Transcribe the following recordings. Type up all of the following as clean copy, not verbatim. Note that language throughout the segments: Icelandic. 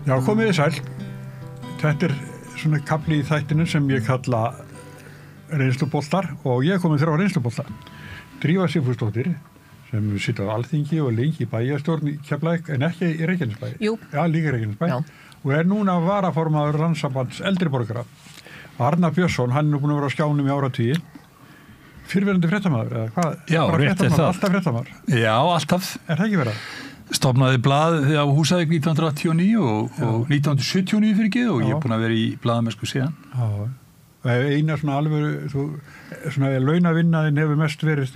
Já, komið þið sæl. Þetta svona kafli í þættinu sem ég kalla reynsluboltar og ég komið 3 reynslubolta. Drífa Sigfúsdóttir sem situr á Alþingi og lengi í bæjarstjórn í Keflavík en ekki í Reykjanesbæ. Jú. Já, líka í Reykjanesbæ. Og núna varaformaður Landssambands eldri borgara. Arnar Björnsson, hann búinn að vera á skjánum í áratugi. Fyrrverandi fréttamaður, eða hvað? Já, rétt er það. Alltaf fréttamaður. Já, alltaf. Það ekki verið? Stofnaði blað á Húsavík 1989 og 1979 fyrir ekki og ég er búinn að vera í blaðamennsku síðan. Já. Eina svona alveg, svona launavinnaðin hefur mest verið,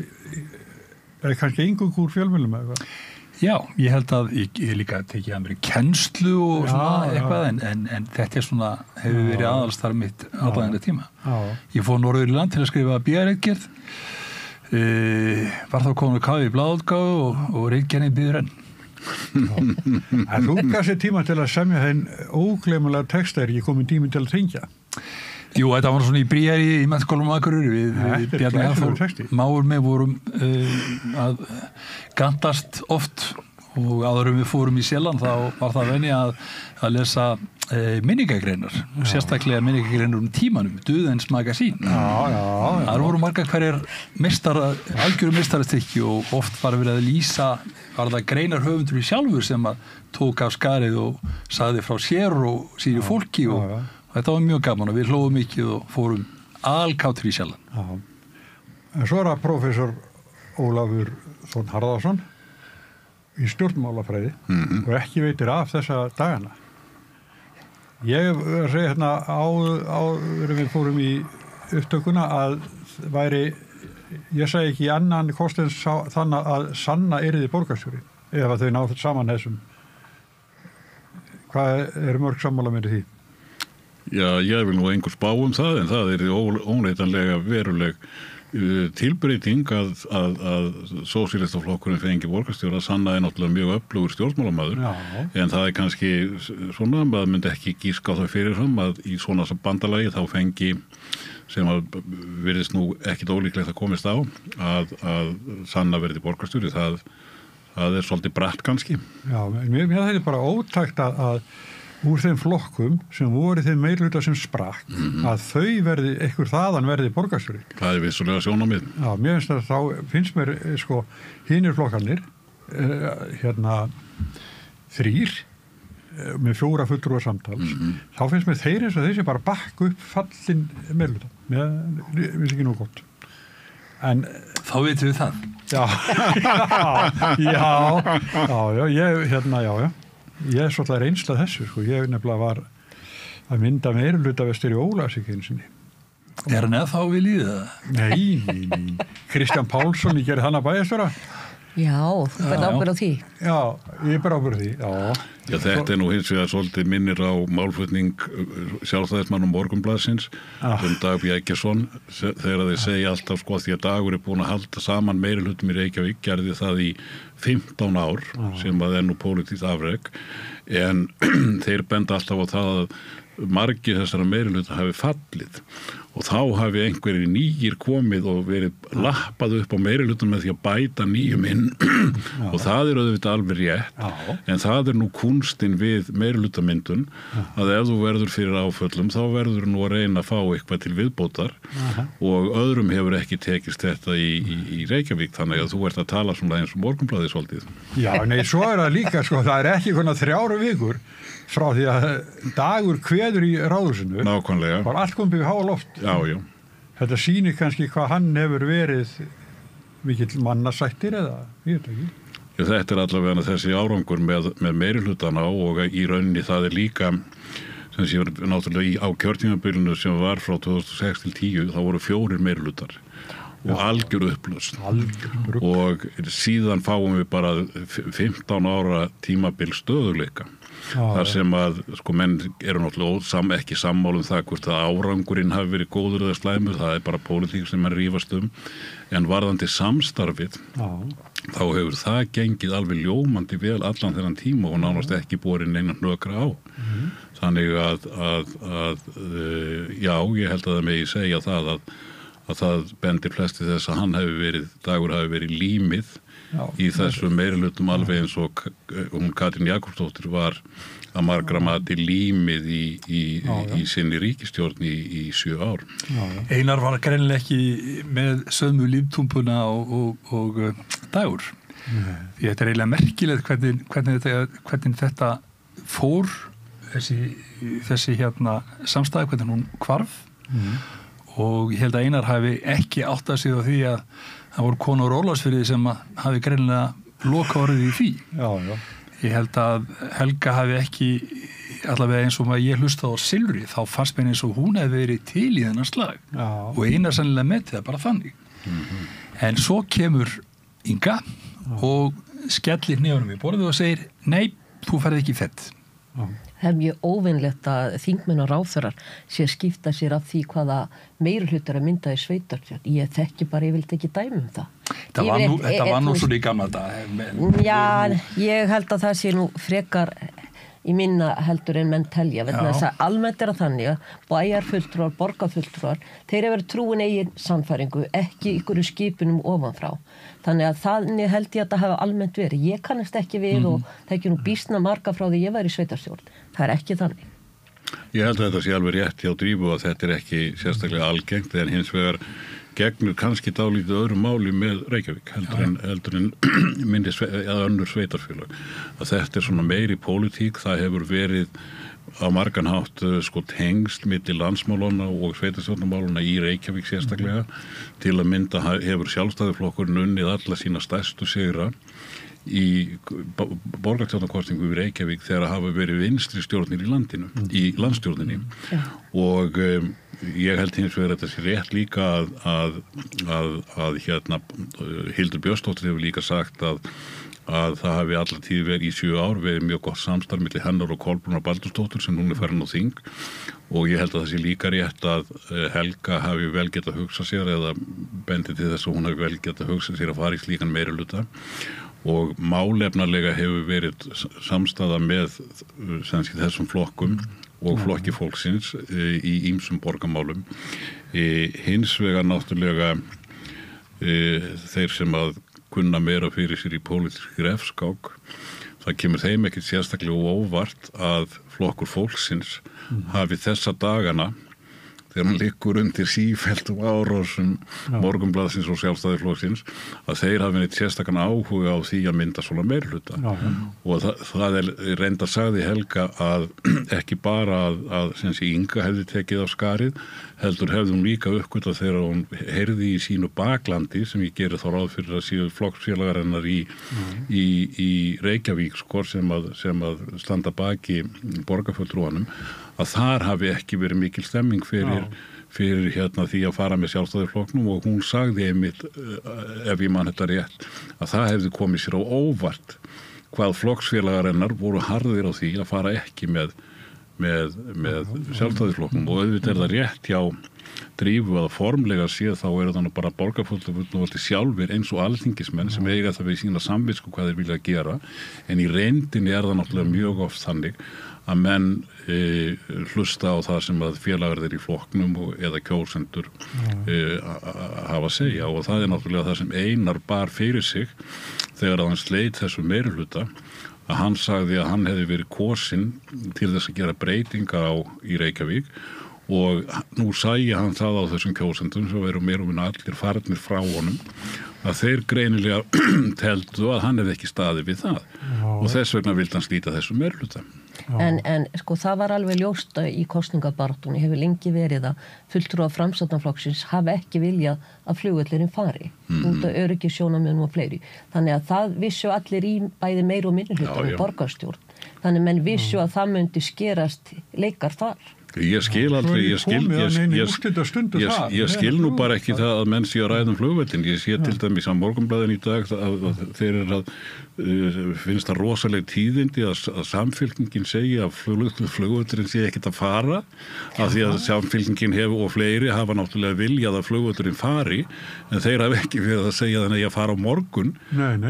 eða kannski engungur úr fjölmiðlum eða eitthvað? Já, ég held að ég líka tekið að mér í kennslu og svona eitthvað en þetta er svona, hefur verið aðalstarf mitt allan þetta tíma. Já. Ég fór norður í land til að skrifa BR-ritgerð, var þá komin að kafa í blaðútgáfu og ritgerðin býður enn. En þú gaf sér tíma til að semja þeim ógleymulega texta ekki komin tími til að tengja? Jú, þetta var svona í bríari í Menntaskólanum á Akureyri við Bjarni Hafþór mágur með vorum að gantast oft og áður við fórum í Sélland þá var það venja að lesa minningagreinar og sérstaklega minningagreinar tímanum, Döðens magasín. Það voru margar hverjar algjöru meistarastykki og oft var verið að lýsa var það greinar höfundur í sjálfur sem að tók af skarið og sagði frá sér og síru fólki og þetta var mjög gaman og við hlóðum mikið og fórum alkáttur í Sjallan. Já. En svo það prófessor Ólafur Þórn Harðarsson í stjórnmálafræði og ekki veitir af þessa dagana. Ég segi hérna áður við fórum í upptökuna að ég segi ekki annan kost en þannig að Sanna yrði borgarstjóri ef að þau náðu saman þessum. Hvað mörg sammála með því? Já, ég vil nú engur spá það en það óneitanlega veruleg tilbreyting að sósíalistaflokkurinn fengi borgarstjóra. Sanna náttúrulega mjög öflugur stjórnmálamaður en það kannski svona, maður myndi ekki gíska á það fyrirfram að í svona bandalagi þá fengi sem að virðist nú ekkit ólíklegt að komist á að Sanna verði borgarstjóri. Það svolítið bratt kannski. Já, mér þetta bara ótækt að úr þeim flokkum sem voru þeim meirhluta sem sprakk að þau þaðan verði borgarstjóri. Það vissulega sjónarmið. Já, finnst mér hinir flokkarnir þrír með 4 fulltrúa samtals. Þá finnst mér þeir eins og þeir sé bara bakka upp fallin meirhluta. Mér finnst ekki nú gott. En þá vitum við það. Ég svolítið reynslað þessu, ég nefnilega var að mynda meirhluta vestur í Ólafsvík einu sinni. Er hann eða þá við líðið það? Nei. Kristján Pálsson, ég gerði hann að bæjarstjóra. Já, þú verður ábyrgð á því. Já, ég ber ábyrgð á því, Já, þetta nú hins vegar svolítið minnir á málflutning sjálfstæðismann Morgunblaðsins Dag B. Eggertsson þegar þeir segja alltaf því að Dagur búin að halda saman meirihlutum í Reykjavík, gerði það í 15 ár sem að nú pólitískt afrek en þeir benda alltaf á það að margir þessara meirihluta hafi fallið og þá hafi einhverjir nýjir komið og verið lappað upp á meirihlutum með því að bæta nýjum inn og það auðvitað alveg rétt en það nú kunstinn við meirihlutamyndun að ef þú verður fyrir áföllum þá verður nú að reyna að fá eitthvað til viðbótar og öðrum hefur ekki tekist þetta í Reykjavík þannig að þú ert að tala svona eins og Morgunblaðið svolítið. Já, nei, svo það líka það ekki konar 3 vikur frá því að Dagur kveður í ráðhúsinu. Nákvæmlega. Var allt komið við háa loft. Já. Þetta sýnir kannski hvað hann hefur verið mikill mannasættir eða, ég veit ekki. Já, þetta allavega þessi árangur með meirihlutana og í rauninni það líka sem sé náttúrulega á kjörtímabilinu sem var frá 2006 til 10 þá voru 4 meirihlutar og algjör upplausn og síðan fáum við bara 15 ára tímabil stöðugleika. Þar sem að menn eru náttúrulega ekki sammála það hvort að árangurinn hafi verið góður eða slæmur, það bara pólitík sem mann rífast en varðandi samstarfið þá hefur það gengið alveg ljómandi vel allan þennan tíma og nánast ekki borið neina hnökra á. Þannig að já, ég held að það megi segja það að það bendir flesti þess að Dagur hafi verið límið í þessu meirihlutum alveg eins og hún Katrín Jakobsdóttir var að margra mati límið í sinni ríkisstjórn í 7 ár. Einar var greinilega ekki með sömu líftúmpuna og Dagur. Því þetta eiginlega merkilegt hvernig þetta fór þessi samstæða, hvernig hún hvarf og ég held að Einar hafi ekki áttað sig á því að það voru konur Ólafsfirði sem hafi greinilega loka orðið í því. Ég held að Helga hafi ekki allavega eins og maður ég hlustaði á Silfri, þá fannst mér eins og hún hefði verið til í þennan slag og Einar sannlega með það bara þannig. En svo kemur Inga og skellir nefnum í borðið og segir nei, þú ferð ekki fett. Það er mjög óvinnlegt að þingmenn og ráðherrar sé skipta sér af því hvaða meirihlutar að mynda í sveitarstjórn. Ég þekki bara, ég vildi ekki dæmi það. Þetta var nú svona í gamla dag. Já, ég held að það sé nú frekar í minna heldur en menn telja. Þess að almennt að þannig að bæjarfulltrúar, borgarfulltrúar, þeir eru trúin eigin sannfæringu, ekki ykkur skipunum ofanfrá. Þannig að þannig held ég að það hafa almennt verið. Ég kannast ekki við og það ekki nú býsna marga frá því ég var í sveitarstjórn. Það er ekki þannig. Ég held að þetta sé alveg rétt hjá Drífu að þetta er ekki sérstaklega algengt en hins vegar gegnur kannski dálítið öðru máli með Reykjavík heldur en önnur sveitarfélag. Að þetta er svona meiri pólitík, það hefur verið á margan hátt tengsl milli landsmálana og sveitarstjórnarmálana í Reykjavík sérstaklega. Til að mynda hefur Sjálfstæðisflokkurinn unnið alla sína stærstu sigra í borgarstjórnarkosningu í Reykjavík þegar hafa verið vinstri stjórnir í landinu, í landstjórninni og ég held hins vegar þetta sé rétt líka að Hildur Björnsdóttir hefur líka sagt að það hafi alla tíð verið í 7 ár verið mjög gott samstarf milli hennar og Kolbrúnar Baldursdóttur sem núna er farin á þing og ég held að það sé líka rétt að Helga hafi vel getað hugsað sér eða bendið til þess að hún hafi vel getað hugsað sér að fara í slíkan meirihluta og málefnarlega hefur verið samstaða með þessum flokkum og flokki fólksins í ýmsum borgarmálum. Hins vegar náttúrulega þeir sem að kunna meira fyrir sér í pólitískri refskák, það kemur þeim ekkert sérstaklega óvart að flokkur fólksins hafi þessa dagana þegar hann liggur undir sífelldum árásum Morgunblaðsins og Sjálfstæðisflokksins að þeir hafi neitt sérstakann áhuga á því að mynda svona meirihluta og það er reyndar sagði Helga að ekki bara að sem sé Inga hefði tekið á skarið heldur hefði hún líka uppgötvað þegar hún heyrði í sínu baklandi sem ég geri þá ráð fyrir að síðu flokksfélagar hennar í Reykjavík sem að standa baki borgarfulltrúanum að þar hafi ekki verið mikil stemming fyrir því að fara með Sjálfstæðisflokknum og hún sagði einmitt, ef ég man þetta rétt, að það hefði komið sér á óvart hvað flokksfélagar hennar voru harðir á því að fara ekki með Sjálfstæðisflokknum og auðvitað er það rétt hjá Drífu að formlega séð þá eru þannig bara borgarfulltrúar sjálfir eins og alþingismenn sem eiga það við sína samvisku hvað þeir vilja gera en í reyndinni er það náttúrulega mjög oft þannig að menn hlusta á það sem að félagar þeir í flokknum eða kjósendur hafa að segja og það er náttúrulega það sem Einar bar fyrir sig þegar hann sleit þessu meirihluta að hann sagði að hann hefði verið kosinn til þess að gera breytingar í Reykjavík og nú sæi hann það á þessum kjósendum sem eru meira og minna allir farnir frá honum að þeir greinilega teldu að hann hefði ekki staðið við það og þess vegna vildi hann slíta þessu meirihluta. En sko það var alveg ljóst í kosningabaráttunni hefur lengi verið að fulltrúar Framsóknarflokksins hafa ekki viljað að flugvöllurinn fari út af öryggissjónarmiðum og fleiri. Þannig að það vissu allir í bæði meiri og minnihlutanum borgarstjórn. Þannig menn vissu að það myndi skerast leikar þar. Ég skil aldrei, ég skil nú bara ekki það að menn sé að ræða flugvöllin. Ég sé til dæmis á Morgunblaðinu í dag að þeir eru finnst það rosaleg tíðindi að samfylkingin segja að flugvöllurinn sé ekkert að fara af því að samfylkingin hefur og fleiri hafa náttúrulega viljað að flugvöllurinn fari en þeir hafa ekki verið að segja þannig að fara á morgun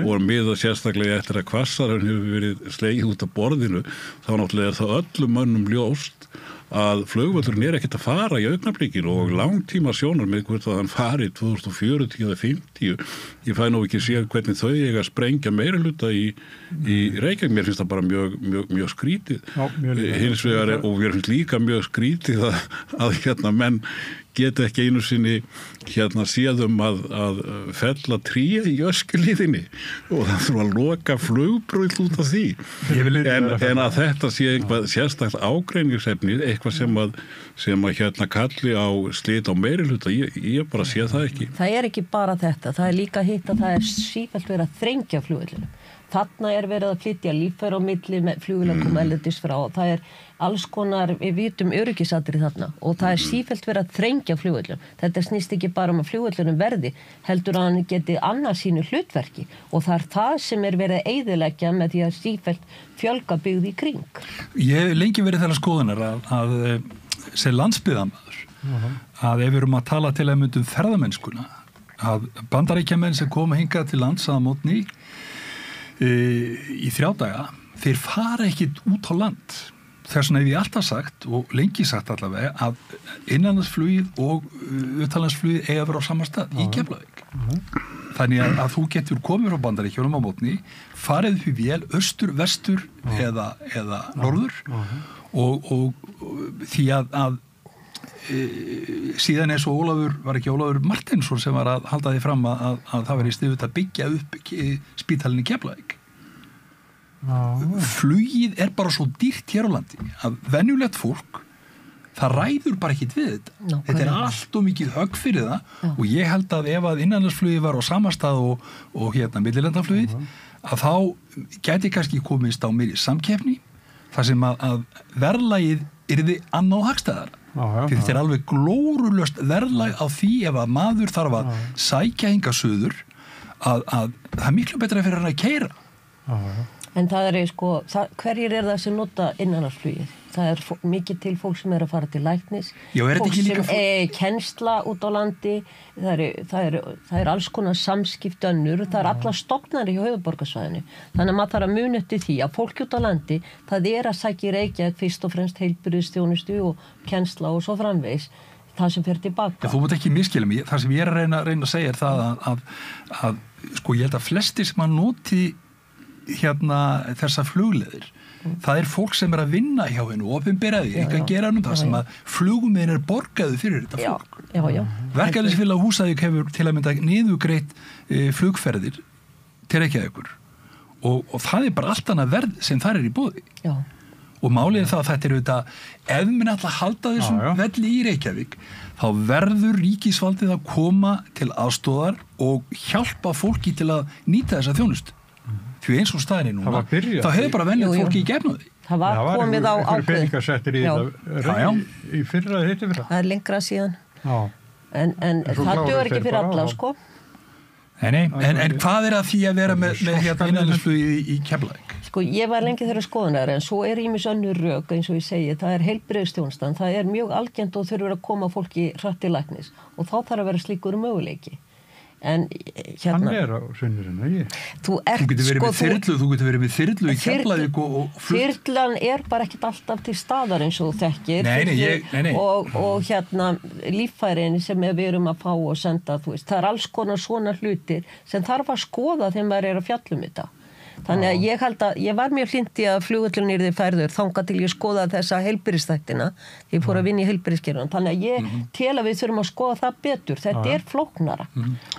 og miða sérstaklega eftir að hvassarinn hefur verið slegið út af borðinu þá náttúrulega er það öllum mönnum ljóst að flugvöllurinn ekkert að fara í augnablikinu og langtíma sjónar með hvort að hann fari 2040 eða 50. Ég fæ nú ekki séð hvernig þau eiga að sprengja meirihluta í Reykjavík. Mér finnst það bara mjög skrítið. Hins vegar og mér finnst líka mjög skrítið að menn geta ekki einu sinni séðum að fella tríð í öskulíðinni og það þurfa að loka flugbrauð út af því. En að þetta sé eitthvað sérstakt ágreiningsefni, eitthvað sem að kalli á slit á meirihluta, ég bara sé það ekki. Það ekki bara þetta, það líka hitt að það sífellt verið að þrengja flugvöllunum. Þarna verið að flytja líffæri á milli með flugvélum erlendis frá. Það alls konar, við vitum öryggisatriði þarna og það sífellt verið að þrengja flugvöllum. Þetta snýst ekki bara að flugvöllunum verði, heldur að hann geti annað sínu hlutverki og það sem verið að eyðileggja með því að sífellt fjölga byggð í kring. Ég hef lengi verið þeirra skoðunar að sem landsbyggðarmaður, að ef við erum að tala til að myndum ferðamennskuna, að Bandaríkjamenn sem koma hingað til lands að mótni í 3 daga, þeir fara ekkit út á land. Þess vegna hef ég alltaf sagt og lengi sagt allavega að innanlandsflugið og utanlandsflugið eiga að vera á sama stað í Keflavík. Þannig að þú getur komið frá Bandaríkjunum á mótni, farið upp í vél austur, vestur eða norður og því að síðan eins og var ekki Ólafur Martinsson sem var að halda því fram að það væri sniðugt að byggja upp spítalinn í Keflavík. Flugið bara svo dýrt hér á landi að venjulegt fólk það ræður bara ekkit við þetta. Þetta allt og mikið högg fyrir það og ég held að ef að innanlandsflugið var á sama stað og millilandaflugið að þá gæti kannski komist á meiri samkeppni þar sem að verðlagið yrði annað hagstæðara. Því þetta alveg glórulaust verðlag á því ef að maður þarf að sækja hingað suður að það miklu betra fyrir hann að keyra. En það hverjir það sem nota innanlandsflugið? Það mikið til fólk sem að fara til læknis, fólk sem kennsla út á landi, það alls konar samskipti önnur, það allar stofnanir hjá höfuðborgarsvæðinu. Þannig að maður þarf að muna eftir því að fólk út á landi, það að sækja í Reykjavík fyrst og fremst heilbrigðisþjónustu og kennsla og svo framvegis, það sem fer tilbaka. Þú mátt ekki misskilja mig, það sem ég að reyna að segja það að ég held að flestir sem að noti þessar flugleiðir það fólk sem að vinna hjá hennu opinberaði, ekki að gera það sem að fluguminn borgaðu fyrir þetta fólk. Verkalýðsfélag Húsavík hefur til að mynda niðurgreitt flugferðir til Reykjavíkur og það bara allt annað verð sem þar í boði. Og málið það að þetta auðvitað, ef minn alltaf halda þessum velli í Reykjavík, þá verður ríkisvaldið að koma til aðstoðar og hjálpa fólki til að nýta þessa þjónustu. Því eins og staðinni núna, þá hefur bara venjulegt fólki í gefnu því. Það var komið á ákveð. Peningasettir í fyrra eða hitti fyrra. Það lengra síðan. En það dör ekki fyrir alla, sko. En hvað að því að vera með innanlandsflug í Keflavík? Sko, ég var lengi þeirra skoðunar, en svo ýmis önnur rök, eins og ég segi, það heilbrigðisþjónustan, það mjög algengt og þurfur að koma fólki hratt til læknis og þá þarf að vera slíkur möguleiki. En hann á sunnurinn, ekki? Þú getur verið með þyrlu í Keflavík og flutt. Þyrlan bara ekkit alltaf til staðar eins og þú þekkir. Nei. Og líffærin sem við erum að fá og senda, það alls konar svona hlutir sem þarf að skoða þegar maður að fjalla þetta. Þannig að ég held að ég var mjög hlynnt í að flugvöllurinn yrði færður þangað til ég skoða þessa heilbrigðisþættina. Ég fór að vinna í heilbrigðiskerfinu. Þannig að ég tel að við þurfum að skoða það betur. Þetta flóknara.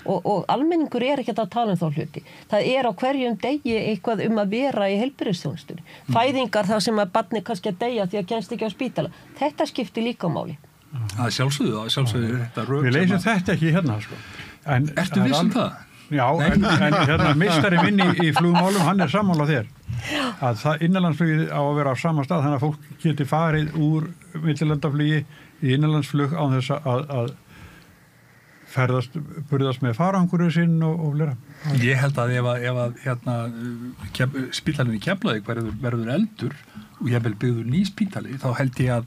Og almenningur ekkert að tala þá hluti. Það á hverjum degi eitthvað að vera í heilbrigðisþjónustunni. Fæðingar þar sem að barnið kannski að deyja því að kemst ekki á spítala. Þetta skiptir líka máli. Það sjálfsögðu þetta rök. Við leysum þetta ekki hérna, sko. Ertu viss það? Já, en meistari minni í flugmálum, hann sammála þér að það innanlandsflugið á að vera á sama stað þannig að fólk geti farið úr millilandaflugi í innanlandsflug á þess að burðast með farangurinn sinn og flera. Ég held að ef spítalinn í Keflavík verður eldur og ég vil byggður ný spítali, þá held ég að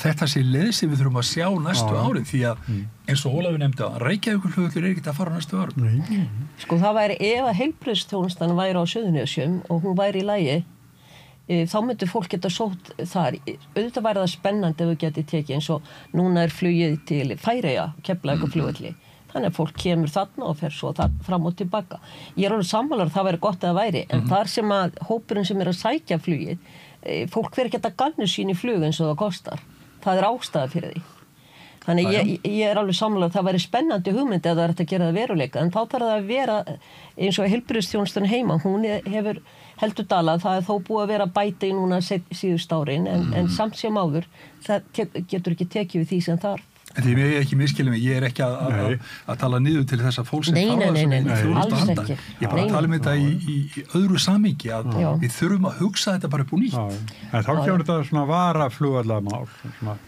þetta sé leið sem við þurfum að sjá næstu árið því að eins og Ólafur nefndi að Reykjavíkurflugvöllur ekki að fara næstu árið. Sko það væri ef að heilbrigðisþjónustan væri á Suðurnesjum og hún væri í lagi þá myndir fólk geta sótt þar. Auðvitað væri það spennandi ef við getið tekið eins og núna flugið til Færeyja, Keflavíkurflugvelli. Þannig að fólk kemur þarna og fer svo fram og tilbaka. Ég alveg sammála það væri gott að það væri, en þar sem að hópurinn sem að sækja flugið, fólk fer ekki að gannu sín í flug eins og það kostar. Það ástæða fyrir því. Þannig ég alveg sammála að það væri spennandi hugmynd ef það að gera það veruleika, en þá þarf það að vera eins og heilbrigðisþjónustan heima, hún hefur heldur dalað, það þó búið að vera bæta í núna síðust árin, en samt sem áður, það getur ekki tekið við því sem þarf. En því ég ekki miskilja mig, ég ekki að tala niður til þessa fólk sem Nei, alls ekki. Ég bara tala um þetta í öðru samhengi að við þurfum að hugsa þetta bara upp úr nýtt. En þá kemur þetta svona varaflugvallamál, svona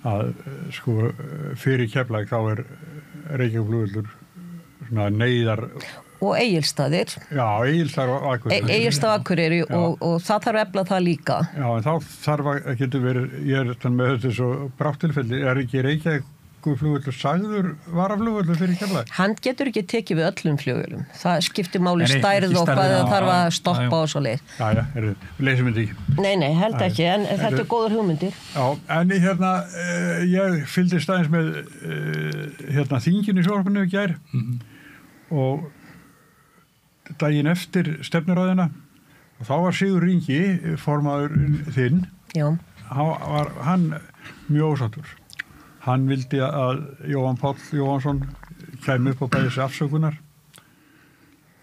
að sko fyrir Keflavík þá Reykjavíkurflugvöllur svona neyðar og Egilsstaðir. Já, Egilsstaðir og Akureyri. Egilsstað og Akureyri og það þarf að efla það líka. Já, en þá þarf að getur verið, ég þannig með þetta svo brátttilfelli, ekki Reykjavíkurflugvöllur sagður varaflugvöllur fyrir Keflavík? Hann getur ekki tekið við öllum flugvöllum. Það skiptir máli stærð og hvað það þarf að stoppa og svo leið. Já, leysum þetta ekki. Nei, held ekki, en þetta góður hugmyndir. Já, en ég fylgdist aðeins með þinginu í sjónvarpinu í gær og daginn eftir stefnuræðina og þá var Sigurður Ingi formaður þinn. Já. Var hann mjög ósáttur. Hann vildi að Jóhann Páll Jóhannsson kæmi upp á bæðis afsökunar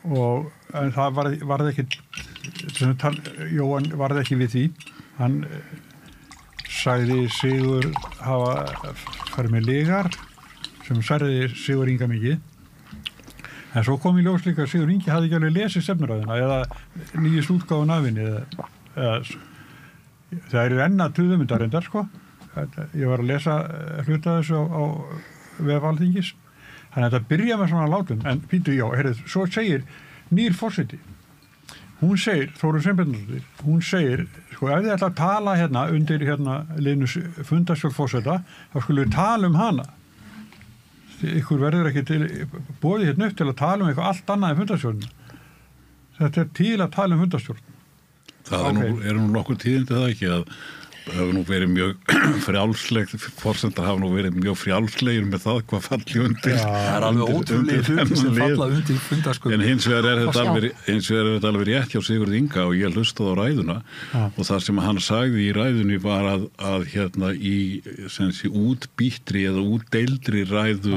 en það varð ekki Jóhann varð ekki við því. Hann sagði Sigurður hafa farið með lygar sem særði Sigurður Inga mikið. En svo kom í ljós líka að Sigurður Ingi hafði ekki alveg lesið stefnuræðina eða nýjast útgáfun af henni það enn að tuðumundar reyndar sko. Ég var að lesa hluta þessu á vef Alþingis. Þannig að þetta byrja með svona látum. En píntu, svo segir nýr forseti. Hún segir, Þórunn Sveinbjarnardóttir, hún segir, sko, ef þið ætla að tala undir liðnu fundarstjórn forseta, þá skulum við tala um hana. Ykkur verður ekki boðið upp til að tala um eitthvað allt annað en fundarstjórn. Þetta til að tala um fundarstjórn. Það nú nokkur tíðindi það ekki að hafa nú verið mjög frjálslegt, forsendar hafa nú verið mjög frjálslegir með það hvað falli undir. Það alveg ótrúlega hluti sem falla undir fundarsköpum. En hins vegar þetta alveg rétt hjá Sigurð Inga og ég hlustaði á ræðuna og það sem hann sagði í ræðunni var að í útbýttri eða útdeildri ræðu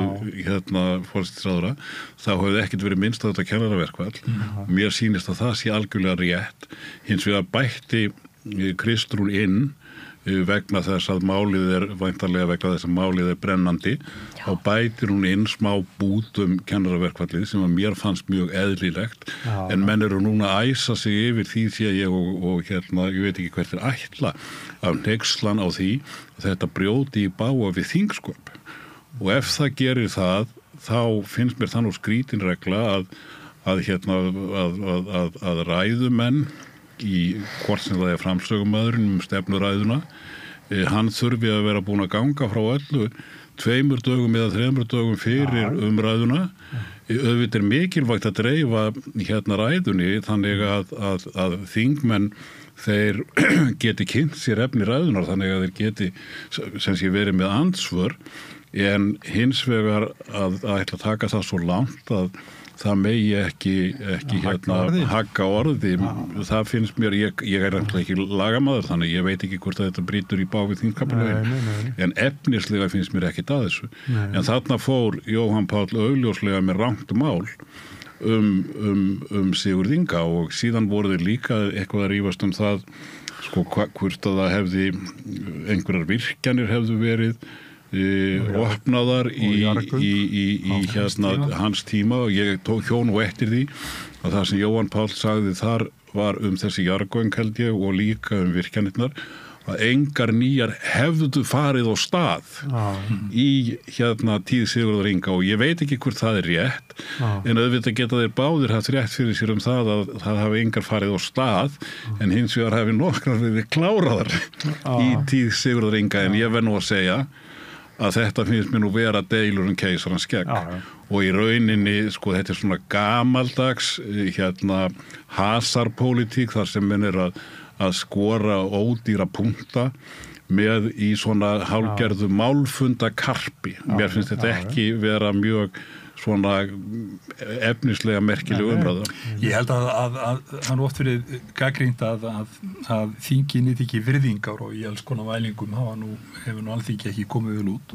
forsætisráðherra þá hefði ekkert verið minnst á þetta kennaraverkfall. Mér sýnist að það sé algjörlega rétt. Hins vegar bætti Kristrún inn vegna þess að væntanlega vegna þess að málið brennandi þá bætir hún inn smá bútum kennaraverkfallið sem að mér fannst mjög eðlilegt en menn eru núna að æsa sig yfir því að ég ég veit ekki hvert ætla af hneykslan á því að þetta brjóti í bága við þingsköp og ef það gerir það þá finnst mér það nú skrítin regla að ræðumenn í hvort sem það framsögumaðurinn stefnuræðuna hann þurfi að vera búin að ganga frá öllu 2 dögum eða 3 dögum fyrir umræðuna auðvitað mikilvægt að dreifa ræðunni þannig að þingmenn þeir geti kynnt sér efni ræðunar þannig að þeir geti sem sé verið með andsvör en hins vegar að ætla að taka það svo langt að það megi ekki hagga orði. Það finnst mér, ég ekki lagamaður þannig ég veit ekki hvort að þetta brýtur í báfið þingskapalögin en efnislega finnst mér ekkit að þessu. En þarna fór Jóhann Páll augljóslega með rangt mál Sigurð Inga og síðan voru þeir líka eitthvað að rífast það sko hvort að það hefði einhverjar virkjanir hefðu verið opnaðar í hans tíma og ég hjó nú eftir því að það sem Jóhann Páll sagði þar var þessi jarðgöng held ég og líka virkjanirnar að engar nýjar hefðu farið á stað í tíð Sigurðar Inga og ég veit ekki hvort það rétt en auðvitað geta þeir báðir haft rétt fyrir sér það að það hafi engar farið á stað en hins vegar hafi nokkrar verið kláraðar í tíð Sigurðar Inga en ég verð nú að segja að þetta finnst mér nú vera deilur keisarans skegg og í rauninni sko þetta svona gamaldags hasarpólitík þar sem menn að að skora ódýra punkta með í svona hálgerðu málfundakarpi. Mér finnst þetta ekki vera mjög svona efnislega merkileg umræða. Ég held að hann oft verið gagnrýnt að þingi nýtt ekki virðingar og í alls konar vælingum hefur nú alþingi ekki komið vel út.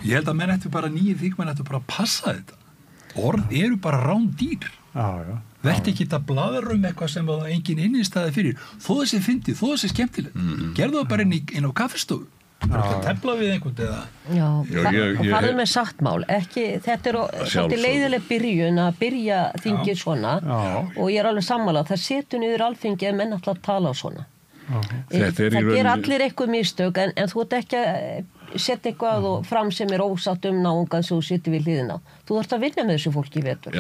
Ég held að menn ættu bara nýjir þingmenn ættu bara að passa þetta. Orð eru bara rándýr. Verði ekki að bladra eitthvað sem engin innistæði fyrir. Þó þessi fyndið, þó þessi skemmtilegt. Gerðu það bara inn á kaffistofu. Bara að tefla við einhvern eða farðu með sattmál þetta er leiðileg byrjun að byrja þingið svona og ég er alveg sammála það setur niður alþingi en menn alltaf tala svona það ger allir eitthvað mistök en þú ert ekki að setja eitthvað og fram sem er ósatt náungan sem þú setur við hliðina þú þarft að vinna með þessu fólki í vetur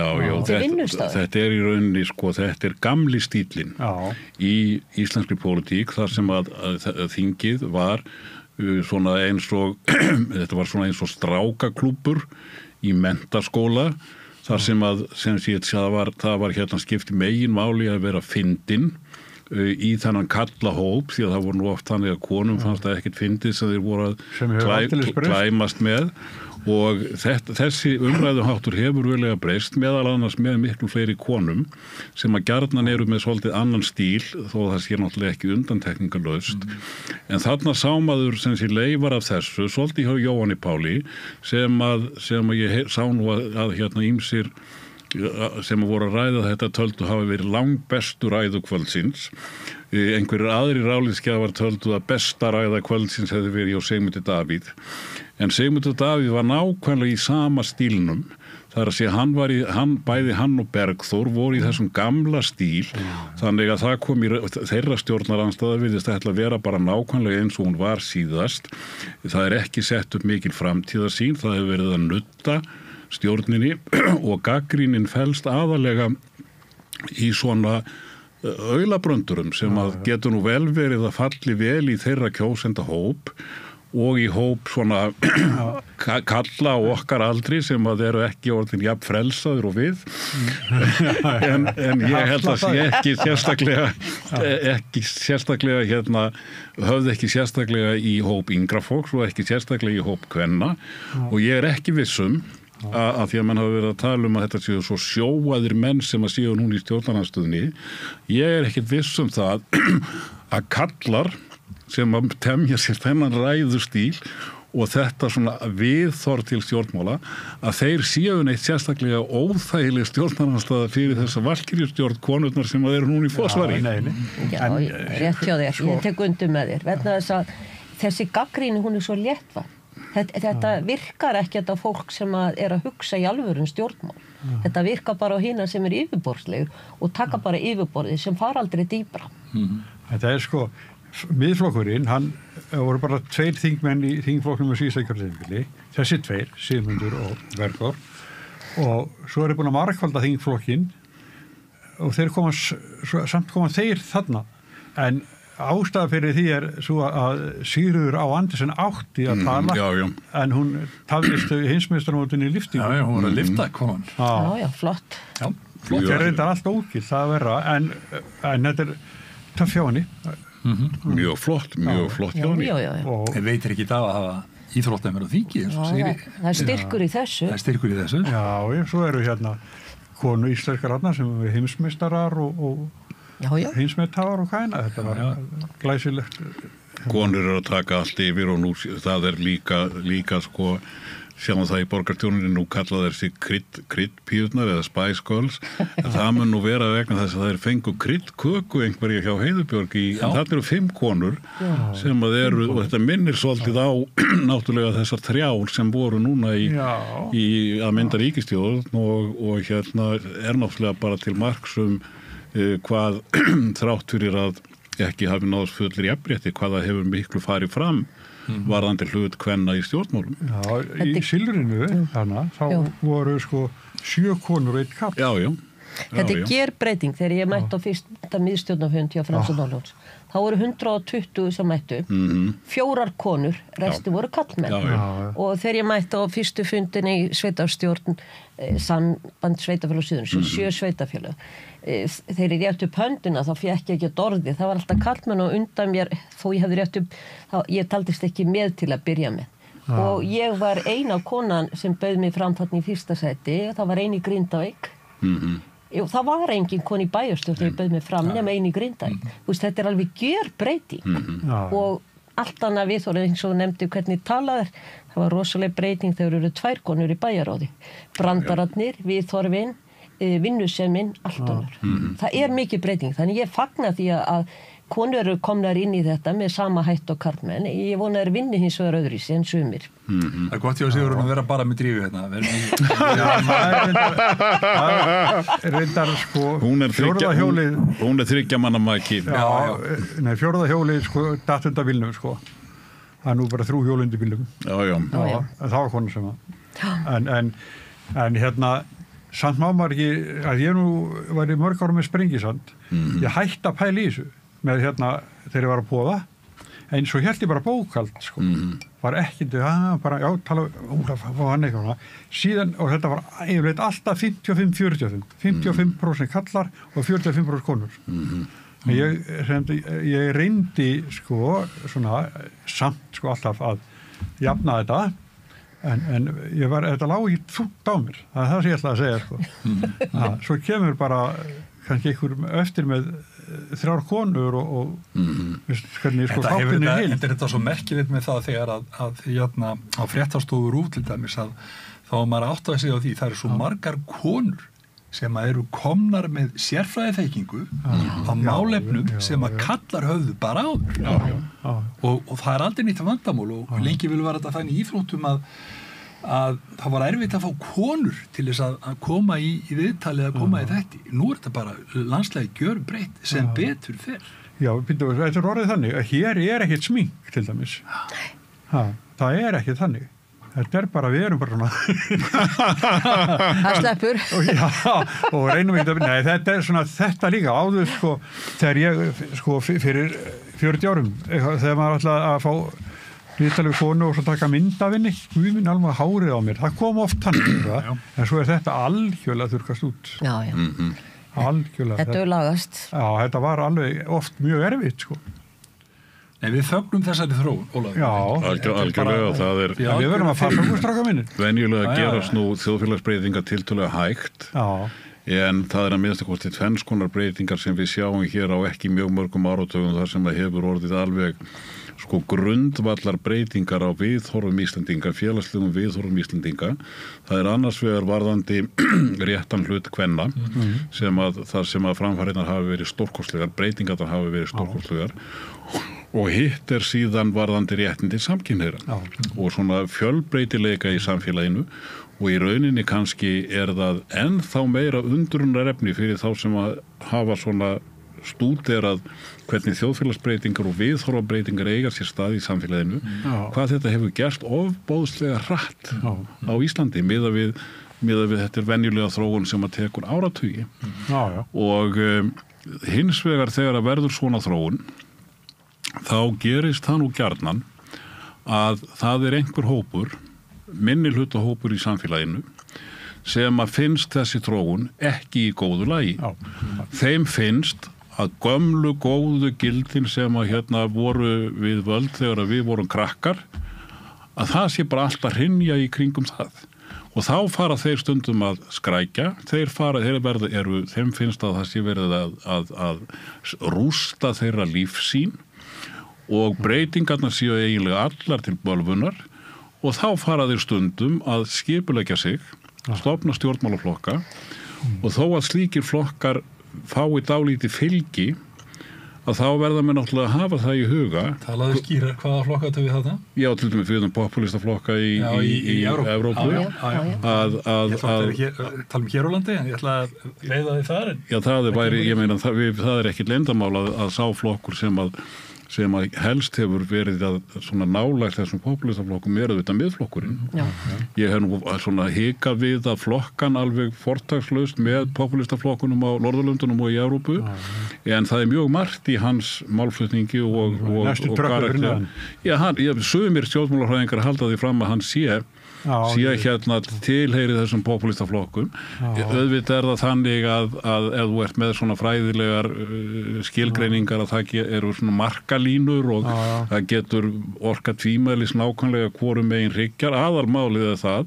þetta er í rauninni þetta er gamli stíllinn í íslenskri pólitík þar sem að þingið var svona eins og þetta var svona eins og strákaklúbbur í menntaskóla þar sem það var hérna skipti meginmáli að vera fyndin í þennan kallahóp því að það voru nú oft þannig að konum fannst það ekkert fyndið sem þeir voru að klæmast með og þessi umræðuháttur hefur velega breyst meðal annars með miklu fleiri konum sem að gjarnan eru með svolítið annan stíl þó það sé náttúrulega ekki undantekningarlaust en þarna sá maður sem sé leifar af þessu svolítið hjá Jóhanni Páli sem ég sá nú að hérna ýmsir sem voru að ræða þetta töldu hafi verið langbestu ræðu kvöldsins einhverjir aðrir ráðlitsgjafar töldu að besta ræða kvöldsins hefði verið hjá Sigmundi Davíð en Sigmundur Davíð var nákvæmlega í sama stílnum það er að segja bæði hann og Bergþór voru í þessum gamla stíl þannig að það kom í þeirra stjórnarandstöðu virðist ætla að vera bara nákvæmlega eins og hún var síðast það er ekki sett upp mikil framtíðarsýn það hefur verið að nudda stjórninni og gagnrýnin felst aðalega í svona aulabröndurum sem að getur nú vel verið að falli vel í þeirra kjósenda hóp og í hóp svona kalla á okkar aldri sem að eru ekki orðin jafn frelsaður og við en ég held að sé ekki sérstaklega hérna höfðu ekki sérstaklega í hóp yngra fólks og ekki sérstaklega í hóp kvenna og ég er ekki vissum að því að menn hafa verið að tala að þetta séu svo sjóaðir menn sem að séu núna í stjórnarandstöðunni ég er ekkert viss það að kallar sem að temja sér þennan ræðustíl og þetta svona viðþorf til stjórnmála að þeir séu neitt sérstaklega óþægileg stjórnarandstöða fyrir þessa valkyrjustjórn konurnar sem að eru núna í fósvari Já, rétt hjá þér, ég tek undir með þér vegna þess að þessi gagnrýni hún er svo léttvæg Þetta virkar ekki þetta fólk sem er að hugsa í alvörun stjórnmál. Þetta virkar bara á hina sem er yfirborðslegur og taka bara yfirborðið sem fara aldrei dýpra. Þetta er miðflokkurinn, hann voru bara 2 þingmenn í þingflokknum á síðasta kjörtímabili, þessi 2, Sigmundur og Bergþór og svo eru búin að margfalda þingflokkinn og þeir samt koma þeir þarna en ástæða fyrir því er svo að Sigríður Á Andersen átti að tala en hún tafðist heimsmeistarmótinu í lyftingu. Já, hún var að lyfta konan. Já, flott. Flott, það er reyndar allt ógilt, það verða en þetta er töff hjá henni. Mjög flott hjá henni. En veitir ekki það að hafa íþróttamenn á þingi eins og Sigríður. Það er styrkur í þessu. Já, svo eru hérna konu íslenskar þarna sem eru heimsmeistarar og hinsmettafar og hæna, þetta var glæsilegt. Konur eru að taka allt yfir og nú það er líka sjáum það í borgarstjórninni nú kalla þeir sig kryddpíurnar eða Spice Girls en það mun nú vera vegna þess að þeir fengu kryddköku einhverja hjá Heiðubjörg en það eru 5 konur sem að eru og þetta minnir svolítið á náttúrulega þessar 3 sem voru núna í að mynda ríkisstjórn og hérna er náttúrulega bara til marks hvað þrátt fyrir að ekki hafi náðst fullir jafnrétti hvað það hefur miklu farið fram varðandi hlut kvenna í stjórnmálum. Já, í Silfrinu þá voru 7 konur og 1 karl. Já. Þetta gerbreyting þegar ég mætti á fyrsta miðstjórnarfund hjá Framsóknarflokks. Þá voru 120 sem mættu, 4 konur, resti voru karlmenn. Og þegar ég mætti á fyrstu fundin í sveitarstjórn, samband sveitafélag Suðurnesja, 7 sveitafélag. Þegar ég rétt upp höndina þá fékk ég ekki orði. Það var alltaf karlmenn og undan mér, þó ég hefði rétt upp, ég taldist ekki með til að byrja með. Og ég var eina konan sem bauð mig fram þarna í fyrsta sæti, það var ein í Grindavík. Það var engin kon í bæjarstjórn þegar ég bauð mig fram nema ein í Grindavík. Þetta alveg gjörbreyting. Og allt annað viðhorf eins og nefndi hvernig talaðir, það var rosaleg breyting þegar eru 2 konur í bæjaráði. Brandararnir, viðhorfin, vinnusemin, allt önnur. Það mikið breyting, þannig ég fagna því að konur eru komnar inn í þetta með sama hætt og karlmenn. Ég vona þeir vinni hins vegar öðruvísi en sumir. Það gott ég að Sigurður að vera bara með drífu hérna. Reyndar sko hún er 3 manna maki. Nei, 4. hjólið sko datt undan bílnum sko. Það nú bara 3 hjól undir bílnum. Já. Það var konar sem að. En hérna samt má maður ekki, að ég nú var í mörg árum með Sprengisand. Ég hætti að pæla í þessu með hérna þegar ég var að boða, en svo hélt ég bara bókhald sko. Var ekkert, bara, já, tala Ólaf og hann eitthvað síðan, og þetta var yfirleitt alltaf 55-45, 55% kallar og 45% konur. Ég reyndi sko svona samt sko alltaf að jafna þetta, en þetta lá ekki þungt á mér, það er það sem ég ætla að segja sko. Svo kemur bara kannski einhver eftir með 3 konur og hvernig sko þáttin heil. Þetta er svo merkilegt með það þegar að á fréttastofur út til dæmis að þá maður átt að segja á því, það eru svo margar konur sem eru komnar með sérfræðiþekkingu á málefnum sem að kallar höfðu bara áður. Og það er aldrei nýtt vandamál og lengi vil vera þetta þannig í íþróttum að það var erfitt að fá konur til þess að koma í viðtalið að koma í þetta. Nú er þetta bara landslagi gjörbreytt sem betur fer. Já, þetta er orðið þannig að hér er ekkert smink til dæmis. Það er ekkert þannig. Þetta er bara, við erum bara svona það sleppur og reynum ekki að, nei, þetta er svona þetta líka áður sko, þegar ég sko fyrir 40 árum þegar maður ætlaði að fá viðtalið konu og svo taka mynd af henni, minn alveg hárið á mér, það kom oft þannig, en svo er þetta algjörlega þurrkast út. Algjörlega. Þetta er lagast. Já, þetta var alveg oft mjög erfitt, sko. Nei, við fögnum þessari þróun, Ólafur. Já, algjörlega, það er... Já, við verðum að fara okkur straka minnir. Venjulega gerast nú þjóðfélagsbreytingar tiltölulega hægt, en það er að minnsta kosti 2 konar breytingar sem við sjáum hér á ekki mjög mörgum áratugum þar sem það hefur orðið alveg sko grundvallar breytingar á viðhorfum Íslendinga, félagslegum viðhorfum Íslendinga. Það er annars vegar varðandi réttan hlut kvenna sem að framfarirnar hafi verið stórkostlegar, breytingarnar hafi verið stórkostlegar og hitt er síðan varðandi réttindi samkynhneigðra og svona fjölbreytileika í samfélaginu og í rauninni kannski er það ennþá meira undrunarefni fyrir þá sem að hafa svona stúderað hvernig þjóðfélagsbreytingar og viðhorfabreytingar eiga sér stað í samfélaginu, hvað þetta hefur gerst ofboðslega hratt á Íslandi miðað við þetta er venjulega þróun sem að tekur áratugi og hins vegar þegar að verður svona þróun þá gerist það nú gjarnan að það er einhver hópur, minnihlutahópur hópur í samfélaginu sem að finnst þessi þróun ekki í góðu lagi. Þeim finnst að gömlu góðu gildin sem að voru við völd þegar við vorum krakkar, að það sé bara alltaf hrynja í kringum það. Og þá fara þeir stundum að skrækja, þeim finnst að það sé verið að rústa þeirra lífsýn og breytingarnar séu eiginlega allar til bölvunar og þá fara þeir stundum að skipuleggja sig, stofna stjórnmálaflokka og þó að slíkir flokkar fái dálítið fylgi að þá verða með náttúrulega að hafa það í huga. Talaðu skýrar hvaða flokka við þetta? Já, til dæmis við populistaflokka í Evrópu. Talum hér á landi, en ég ætla að leiða þið þar. Já, það er ekkert leyndarmál að sá flokkur sem að sem að helst hefur verið að svona nálægt þessum populistaflokkum auðvitað miðflokkurinn. Ég hef nú svona hikað við að flokkan alveg fortakslaust með populistaflokkunum á Norðurlöndunum og í Evrópu, en það mjög margt í hans málflutningi og karakter. Sumir stjórnmálafræðingar halda því fram að hann sé hérna tilheyri þessum populistaflokkum. Auðvitað það þannig að ef þú ert með svona fræðilegar skilgreiningar að það eru svona markalínur og það getur orka tvímælis nákvæmlega hvorum megin hryggjar. Aðalmálið það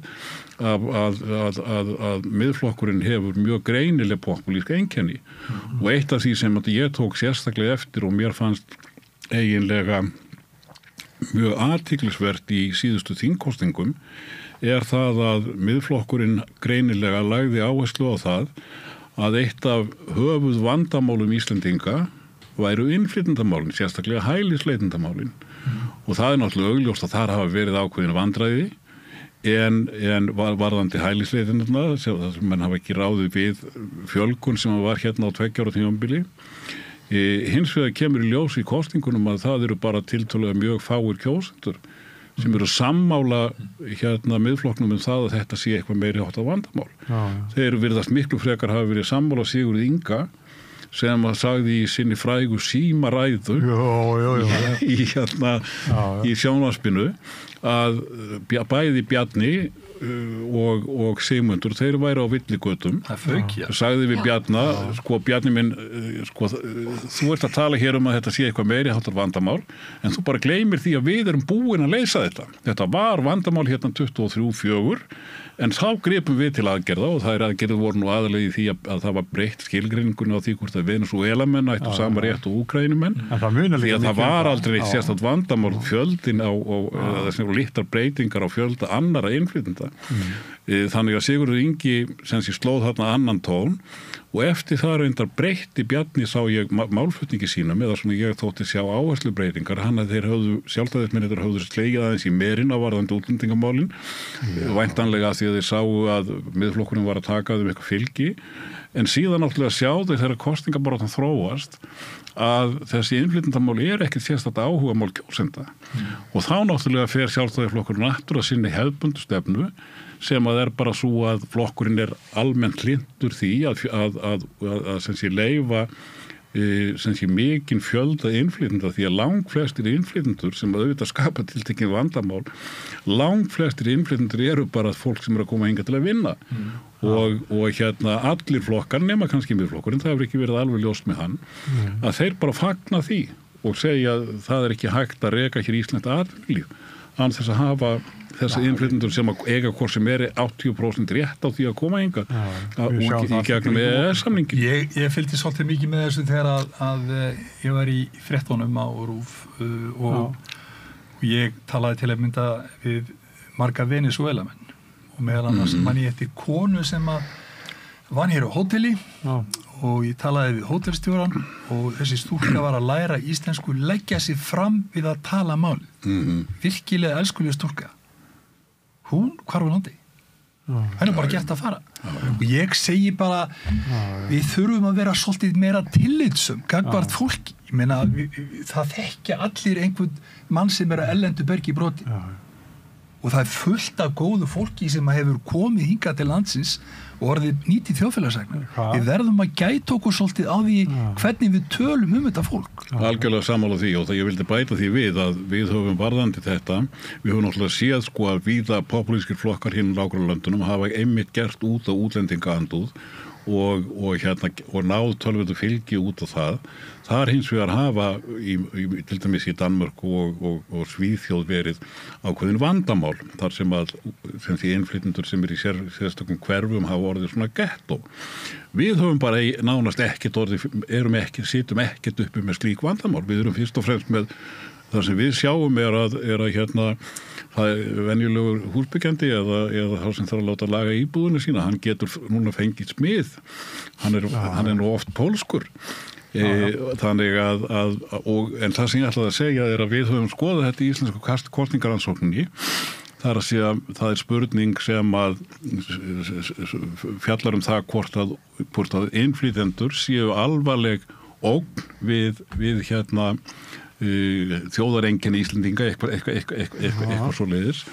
að miðflokkurinn hefur mjög greinileg populísk einkenni og eitt af því sem ég tók sérstaklega eftir og mér fannst eiginlega mjög athyglisvert í síðustu þingkosningum það að miðflokkurinn greinilega lagði áherslu á það að eitt af höfuð vandamálum Íslendinga væru innflytjendamálin, sérstaklega hælisleitendamálin og það náttúrulega augljóst að þar hafa verið ákveðin vandræði en varðandi hælisleitendarna sem menn hafa ekki ráðið við fjölgun sem var hérna á 2 ára tímabili. Hins vegar kemur í ljós í kosningunum að það eru bara tiltölulega mjög fáir kjósendur sem eru sammála hérna miðflokknum það að þetta sé eitthvað meiri háttar vandamál. Þeir virðast miklu frekar hafa verið sammála Sigurði Inga sem að sagði í sinni frægu símaræðu í sjónvarpinu að bæði Bjarni og Sigmundur, þeir væru á villigötum. Sagði við Bjarna, Bjarni minn, þú ert að tala hér að þetta sé eitthvað meiri háttar vandamál, en þú bara gleymir því að við erum búin að leysa þetta. Þetta var vandamál hérna 23-4, en þá gripum við til aðgerða og það aðgerðið voru nú aðalegi því að það var breytt skilgreiningunni á því hvort að Venezuelamenn ættu sama rétt og Úkraínumenn. Því að það var aldrei eitt sérstakt vandamál fjöldin á þessum litlar breytingar á fjölda annara innflytjenda. Þannig að Sigurður Ingi sem sé slóð þarna annan tón og eftir það reyndar breytti Bjarni sá ég málflutningi sínum eða svona ég þótti sjá áherslu breytingar hann að þeir sjálfstæðismennir höfðu slegið aðeins í merina varðandi útlendingamálin væntanlega því að þeir sáu að miðflokkurinn var að taka eitthvað fylgi en síðan náttúrulega sjá þeir þegar kosningabaráttan þróast að þessi innflytjendamál ekkert sérstakt áhugamál kjósenda og þá náttúrulega fer sjálfstæðisflokkurinn aftur að sinni hefðbundu stefnu sem að bara svo að flokkurinn almennt hlynntur því að sem sé leyfa sem sé mikinn fjölda innflytjenda því að langflestir innflytjendur sem auðvitað skapa tiltekin vandamál langflestir innflytjendur eru bara fólk sem að koma hingað til að vinna og hérna allir flokkar nema kannski miðflokkurinn, það hefur ekki verið alveg ljóst með hann að þeir bara fagna því og segja að það ekki hægt að reka hér Ísland atvinnulíf án þess að hafa þessi innflytjendur sem eiga hvort sem 80% rétt á því að koma hingað í gegnum EES-samningin. Ég fylgdi svolítið mikið með þessu þegar að ég var í fréttunum á RÚV og ég talaði til að mynda við marga Venezuelamenn og meðal annars manni eftir konu sem að vann hér á hóteli og ég talaði við hótelstjóran og þessi stúlka var að læra íslensku leggja sig fram við að tala mál virkilega elskulega stúlka hún hvar var landi henni bara gert að fara og ég segi bara við þurfum að vera svolítið meira tillitsum gagnvart fólki ég meina það þekkja allir einhvern mann sem að erlendu bergi broti og það fullt af góðu fólki sem hefur komið hingað til landsins og orðið nýtt í þjóðfélagssagnar. Við verðum að gæta okkur svolítið á því hvernig við tölum þetta fólk. Algjörlega sammála því og það ég vildi bæta því við að við höfum varðandi þetta. Við höfum náttúrulega séð að víða populískir flokkar hérna í nágrannalöndunum hafa einmitt gert út á útlendingaandúð og náð tölvöldu fylgi út á það. Þar hins vegar hafa til dæmis í Danmörk og Svíþjóð verið ákveðin vandamál þar sem því innflytjendur sem í sérstökum hverfum hafa orðið svona gettó. Við höfum bara nánast ekkert orðið, sitjum ekkert uppi með slík vandamál. Við erum fyrst og fremst með það sem við sjáum að það venjulegur húsbyggjandi eða þá sem þarf að láta laga íbúðinu sína, hann getur núna fengið smið, hann nú oft pólskur. Þannig en það sem ég ætlaði að segja að við höfum skoðað þetta í íslensku kosningaransókninni það það spurning sem að fjallar það hvort að innflytjendur séu alvarleg ógn við þjóðareinkenni Íslendinga, eitthvað svo leiðis.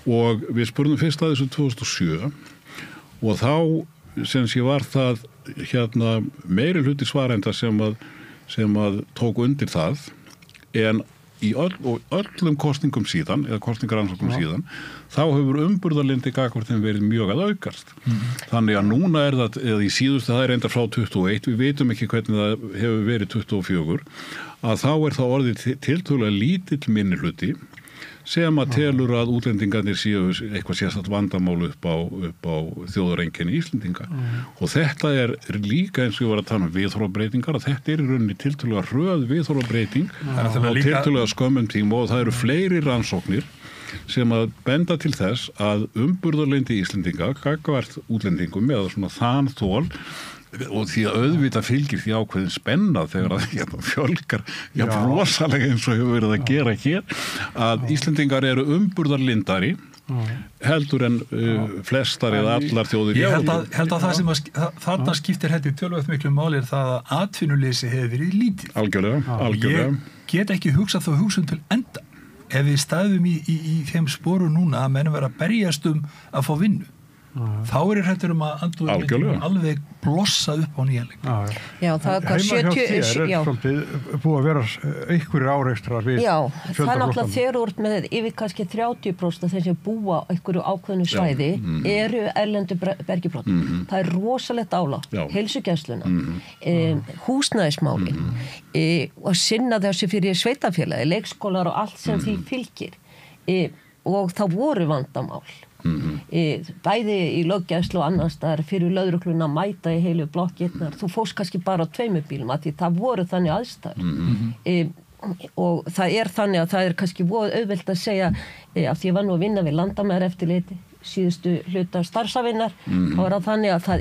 Og við spurðum fyrst að þessu 2007 og þá sem sé var það meiri hluti svarenda sem að tók undir það, en í öllum kosningum síðan, eða kosningaransóknum síðan, þá hefur umburðarlyndi gagnvart þeim verið mjög að aukast. Þannig að núna það, eða í síðustu, það reyndar frá 21, við veitum ekki hvernig það hefur verið 24, að þá það orðið tiltölulega lítill minnihluti sem að telur að útlendingarnir séu eitthvað sérstakt vandamál upp á þjóðareinkenni Íslendinga. Og þetta líka eins og ég var að tala viðhorfsbreytingar, að þetta í rauninni tiltölulega hröð viðhorfsbreyting á tiltölulega skömmum tíma og það eru fleiri rannsóknir sem að benda til þess að umburðarlyndi Íslendinga gagnvart útlendingum eða svona þanþol og því að auðvitað fylgir því ákveðin spenna þegar að fjölgar rosalega eins og hefur verið að gera hér að Íslendingar eru umburðarlyndari heldur en flestar eða allar þjóðir. Ég held að það sem þarna skiptir heldur töluvert miklu máli það að atvinnuleysi hefur verið lítið. Algjörlega. Ég get ekki hugsað þá hugsun til enda ef við staðum í þeim sporu núna að menn vera að berjast að fá vinnu. Þá hættur að andúðarleyndin alveg blossa upp á nýjanleik. Já, það er hvað 70... Já, svolítið búið að vera einhverjir áreikstrar við já, það er náttúrulega þegar úr með yfir kannski 30% af þeir sem búa einhverju ákveðnu svæði eru erlendu bergibrotum. Það er rosalegt álag, heilsugæsluna, húsnæðismáli og sinna þessu fyrir sveitafélagi, leikskólar og allt sem því fylgir og það voru vandamál. Bæði í löggæslu og annars staðar fyrir lögregluna að mæta í heilu blokkirnar. Þú fórst kannski bara á 2 bílum að því það voru þannig aðstæður. Og það þannig að það kannski auðvelt að segja að því ég var nú að vinna við landamæraeftirliti síðustu hluta starfsavinnar þá það þannig að það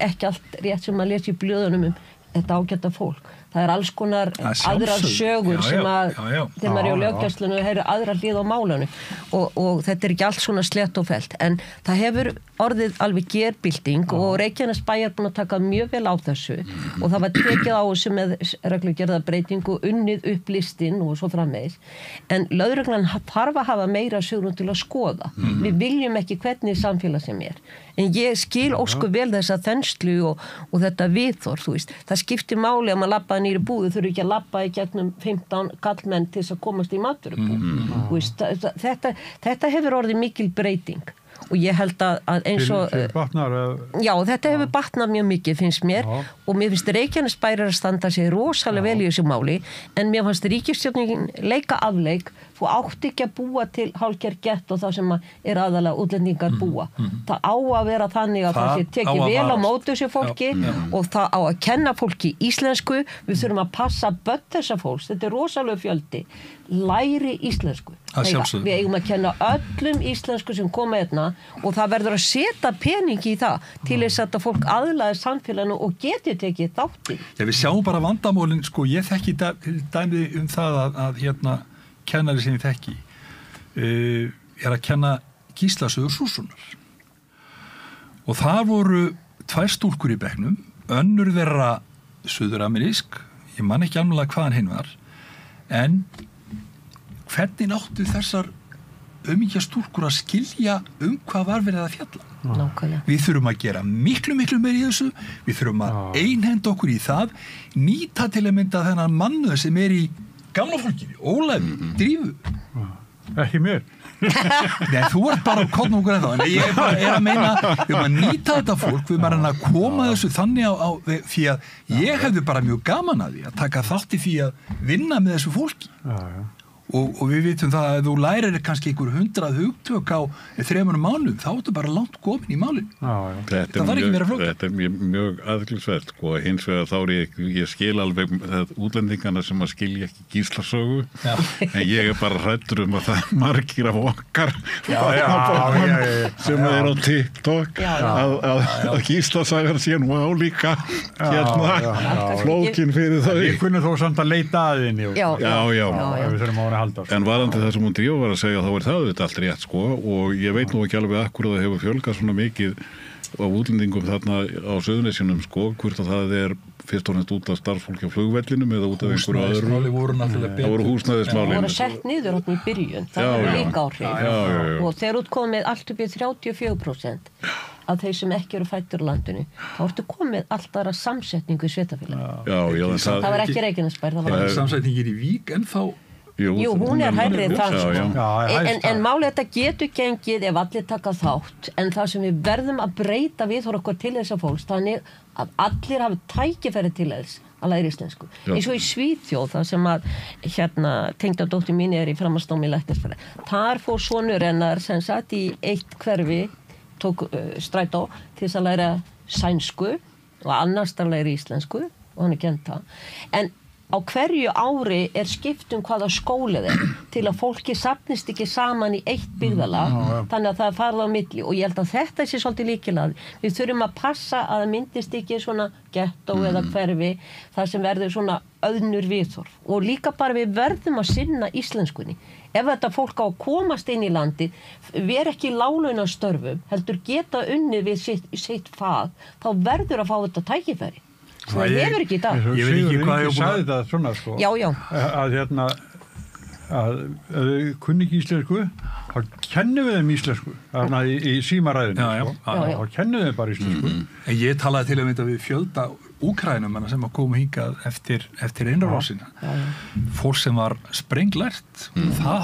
ekki allt rétt sem að lesa í blöðunum þetta ágæta fólk. Það alls konar aðrar sögur sem að þegar maður í löggæslunni heyrir aðrar hlið á málunum og þetta ekki allt svona slett og fellt en það hefur orðið alveg gerbylting og Reykjanesbær búin að taka mjög vel á þessu og það var tekið á þessu með reglugerðarbreytingu unnið upp listinn og svo framvegis en lögreglan þarf að hafa meira sögum til að skoða. Við viljum ekki hvernig samfélag sem en ég skil ósku vel þessa þenslu og þetta viðhorf, þú veist. Það skiptir máli að maður labbaði niður í búðu, þurfi ekki að labba í gegnum 15 kallmenn til þess að komast í matvörubúð. Þetta hefur orðið mikil breyting og ég held að eins og já, þetta hefur batnað mjög mikið finnst mér og mér finnst Reykjanesbær að standa sig rosalega vel í þessu máli en mér fannst ríkisstjórnin leika afleik þú átt ekki að búa til hálfgerð gett og það sem aðalega útlendingar búa. Það á að vera þannig að það sé tekið vel á móti þessu fólki og það á að kenna fólki íslensku, við þurfum að passa börn þessa fólks, þetta rosalega fjöldi læri íslensku. Við eigum að kenna öllum íslensku sem koma hérna og það verður að setja pening í það til þess að fólk aðlaði samfélaginu og geti tekið þátt í. Við sjáum bara vandamálin, ég þekki dæmi það að kennari sem ég þekki að kenna Gíslasögur Súsunar og það voru 2 stúlkur í bekknum önnur þeirra suðuramerísk ég man ekki alveg hvaðan hinn var en hvernig áttu þessar aumingja stúlkur að skilja hvað var verið að fjalla. Nákvæmlega. Við þurfum að gera miklu meir í þessu, við þurfum að einhenda okkur í það, nýta til að mynda þennan mannu sem í gamla fólkinu, Ólafi, Drífu. Ekki mér. Nei, þú ert bara á kottnúkur en þá, en ég að meina, við erum að nýta þetta fólk, við erum að koma þessu þannig á því að ég hefði bara mjög gaman að því að taka þátt í því að vinna með þessu fólki. Og við vitum það að ef þú lærir kannski einhver 100 hugtök á 3 mánuðum, þá ertu bara langt komin í málinu. Þetta er mjög aðeinsvert, hins vegar þá ég skil alveg útlendingana sem að skilja ekki Gíslasögu, en ég bara hræddur að það margir af okkar sem á TikTok að Gíslasagan sé nú álíka flókin fyrir þau. Við kunnum þó samt að leita að þinni. Við þurfum að En varandi það sem hún Drífa var að segja þá það allt rétt og ég veit nú ekki alveg akkur að það hefur fjölgað svona mikið útlendingum þarna á Suðurnesjunum sko, hvort að það fyrst og fremst út af starfsfólki á flugvellinum eða út af einhverju öðru. Húsnæðismáli voru náttúrulega betur. Það voru húsnæðismálin. Það voru sett niður í byrjun, það voru líka áhrif. Og þegar út komið allt upp í 34% af þeir sem ekki eru fæddir á landinu, þá ertu komið alltaf aðra samsetningu í sveitarfélaginu. Það var ekki Reykjanesbær. Það var samsetningir í Vík en þá... Jú, hún hærri það sko. En málið þetta getur gengið ef allir taka þátt, en það sem við verðum að breyta viðhorf okkur til þessa fólks, þannig að allir hafi tækifæri til þess að læra íslensku. Eins og í Svíþjóð, það sem að tengdadóttir mín í framhaldsnámi í læknisfræði. Þar fór sonur hennar sem satt í eitt hverfi, tók strætó til þess að læra sænsku og annars að læra íslensku og hann kennt það. En á hverju ári skipt hvaða skólið til að fólki safnist ekki saman í eitt byggðarlag, þannig að það farið á milli og ég held að þetta sé svolítið líkilega. Við þurfum að passa að það myndist ekki svona gettó eða hverfi þar sem verður svona öðnur viðhorf og líka bara við verðum að sinna íslenskunni. Ef þetta fólk á að komast inn í landi, vera ekki í láglaunastörfum, heldur geta unnið við sitt fag, þá verður að fá þetta tækifæri. Það hefur ekki í dag. Ég veit ekki hvað ég sagði þetta svona sko. Já. Að kunni ekki íslensku, þá kennum við þeim íslensku. Þarna í símaræðinu sko. Þá kennum við þeim bara íslensku. En ég talaði til að mynda við fjölda Úkrænum sem að koma hingað eftir innrásina. Fólk sem var sprenglært, það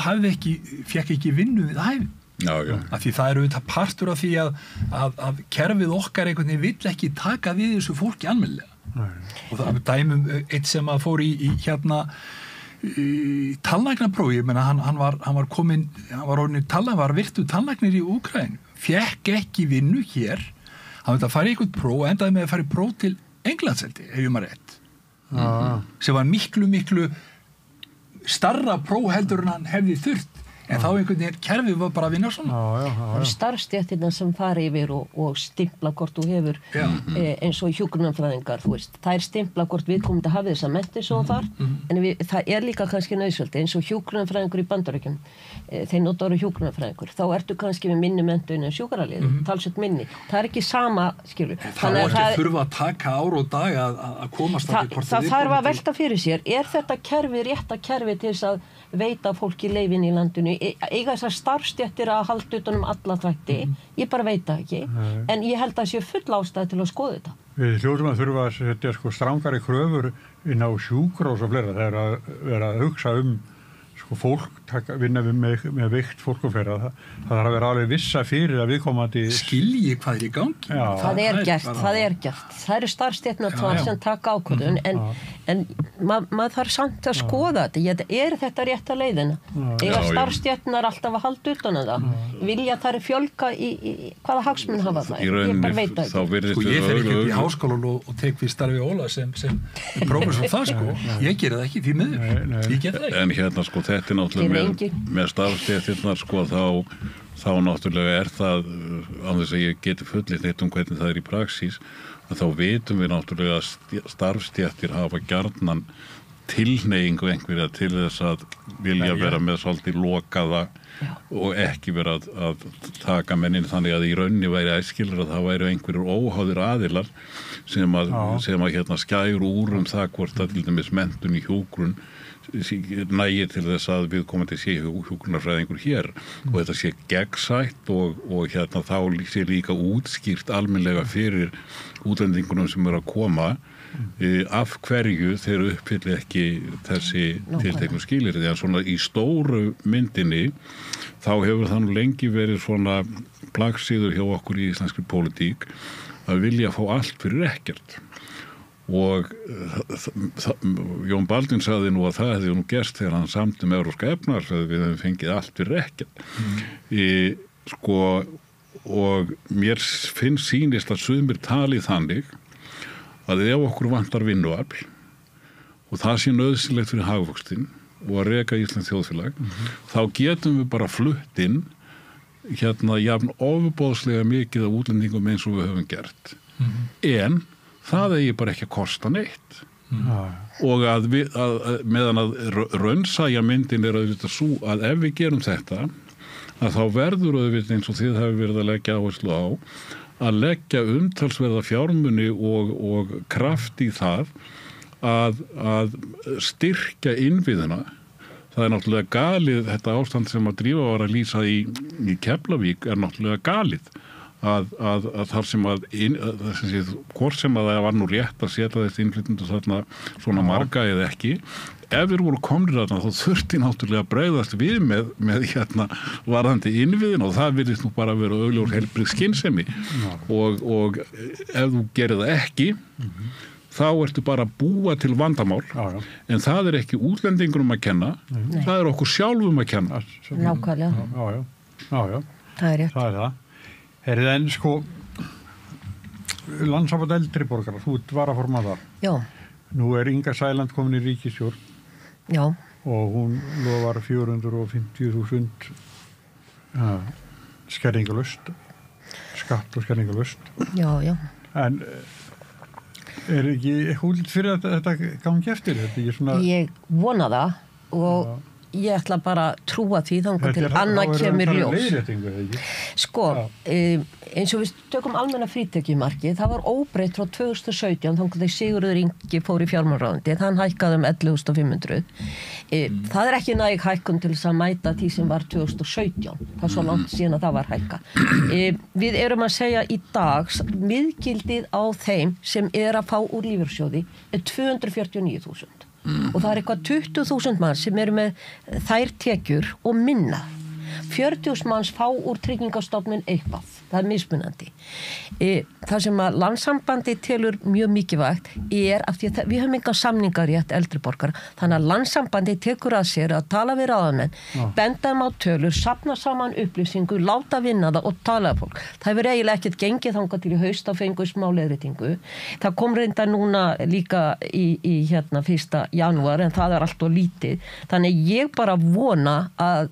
fekk ekki vinnu við hæfi. Af því það auðvitað partur af því að kerfið okkar einhvern veginn vill ekki taka við þessu fólki almennilega. Og það dæmum eitt sem að fór í tannlæknaprófi, ég meina hann var komin, hann var virtu tannlæknir í Úkraínu, fekk ekki vinnu hér, hann veit að fara í eitthvað próf og endaði með að fara í próf til Englandseldi, ef ég maður rétt. Sem var miklu starra próf heldur en hann hefði þurft. En þá einhvern veginn kerfið var bara að vinna svona. Það eru starfstéttina sem fara yfir og stimpla hvort þú hefur eins og hjúkrunarfræðingar, þú veist. Það stimpla hvort viðkomandi hafið þessa menntun svo þar, en það líka kannski nauðsynlegt, eins og hjúkrunarfræðingur í Bandaríkjum, þeir notaður hjúkrunarfræðingur, þá ertu kannski með minni menntun en sjúkraliði, talsveit minni. Það ekki sama, skilur. Það ekki að þurfa að taka ár og dag að komast að því. Það þarf að velta fyrir sér, þetta kerfi rétta kerfi til þess að veita fólki leyfin í landinu, eiga þessar starfstéttir að halda utan alla þætti, ég bara veit það ekki, en ég held að sé full ástæð til að skoða þetta. Við hljótum að þurfa að setja sko strangari kröfur inn á sjúkrahús og fleira, það að vera að hugsa fólk vinna með veikt fólk og fleira, það þarf að vera alveg vissa fyrir að viðkomandi skilji hvað í gangi. Það er gert. Það eru starfstéttirnar sem taka ákvörðun, en maður þarf samt að skoða þetta. Þetta rétta leiðina? Eiga starfstéttirnar alltaf að halda utan það? Vilja þær fjölga í hvaða hagsmun hafa það? Ég bara veit það ekki. Ég fer ekki upp í háskólan og tek við starfi Óla sem prófessor það sko. Ég gera það ekki því miður. Ég get það ekki. En hérna sko þetta er náttúrulega með starfstéttirnar sko þá náttúrulega það án þess að ég geti fullyrt neitt hvernig það í praxís að þá vitum við náttúrulega að starfstéttir hafa gjarnan tilhneigingu einhverja til þess að vilja vera með svolítið lokaða og ekki vera að taka mennin þannig að í raunni væri æskilur að það væri einhverjur óháðir aðilar sem að skæru úr það hvort að til dæmis menntun í hjúkrun nægir til þess að viðkomandi sé hjúkrunarfræðingur hér og þetta sé gegnsætt og þá sé líka útskýrt almennlega fyrir útlendingunum sem eru að koma af hverju þeir uppfylli ekki þessi tilteknu skilyrði en svona í stóru myndinni þá hefur það nú lengi verið svona plaggsíður hjá okkur í íslenskri pólitík að vilja fá allt fyrir ekkert og Jón Baldvin sagði nú að það hefði nú gerst þegar hann samdi með evrópska efnahagsráðið við hefum fengið allt fyrir ekkert og mér finnst sýnist að sumir talið þannig að ef okkur vantar vinnuafl og það sé nauðsynlegt fyrir hagvöxtinn og að reka Íslands þjóðfélag þá getum við bara flutt inn jafn ofboðslega mikið af útlendingum eins og við höfum gert en það eigi bara ekki að kosta neitt og meðan að raunsæja myndin auðvitað svo að ef við gerum þetta að þá verður auðvitað eins og þið hefur verið að leggja áherslu á að leggja umtalsverða fjármuni og kraft í það að styrkja innviðina. Það náttúrulega galið, þetta ástand sem að Drífa var að lýsa í Keflavík náttúrulega galið að þar sem hvort sem að það var nú rétt að setja þessi innflytjendur þarna svona marga eða ekki, ef þeir voru komnir þarna þá þurfti náttúrulega að bregðast við með varðandi innviðin og það virðist nú bara að vera augljós heilbrigð skynsemi og ef þú gerir það ekki þá ertu bara að búa til vandamál en það ekki útlendingurum að kenna það okkur sjálfum að kenna Nákvæmlega Já. Það rétt Það það Herrið en sko Landssamband eldri borgara, þú ert varaformaður Já. Nú Inga Sæland komin í ríkisstjórn Já. og hún lofar 450.000 skerðingalust skatt og skerðingalust Já. En ekki húlit fyrir að þetta gangi eftir? Þetta ekki svona... Ég vona það og ég ætla bara að trúa því þangar til annað kemur ljós. Sko, eins og við tökum almenna frítekjumarkið, það var óbreytt frá 2017 þangar þegar Sigurður Ingi fór í fjármálaráðuneytið, hann hækkaði 11.500. Það ekki næg hækkun til þess að mæta því sem var 2017. Það svo langt síðan að það var hækka. Við erum að segja í dag, miðgildið á þeim sem að fá úr lífeyrissjóði 249.000. Og það eitthvað 20.000 manns sem eru með þær tekjur og minna. 40.000 manns fá úr Tryggingastofnun eitthvað. Það mismunandi. Það sem að Landssambandi telur mjög mikilvægt af því að við höfum enga samningarétt eldri borgara. Þannig að Landssambandi tekur að sér að tala við ráðamenn, benda á tölur, safna saman upplýsingu, láta vinna það og tala fólk. Það hefur eiginlega ekkert gengið þangað til í haust að fengu smá leiðréttingu. Það kom reynda núna líka í 1. janúar en það allt og lítið. Þannig ég bara vona að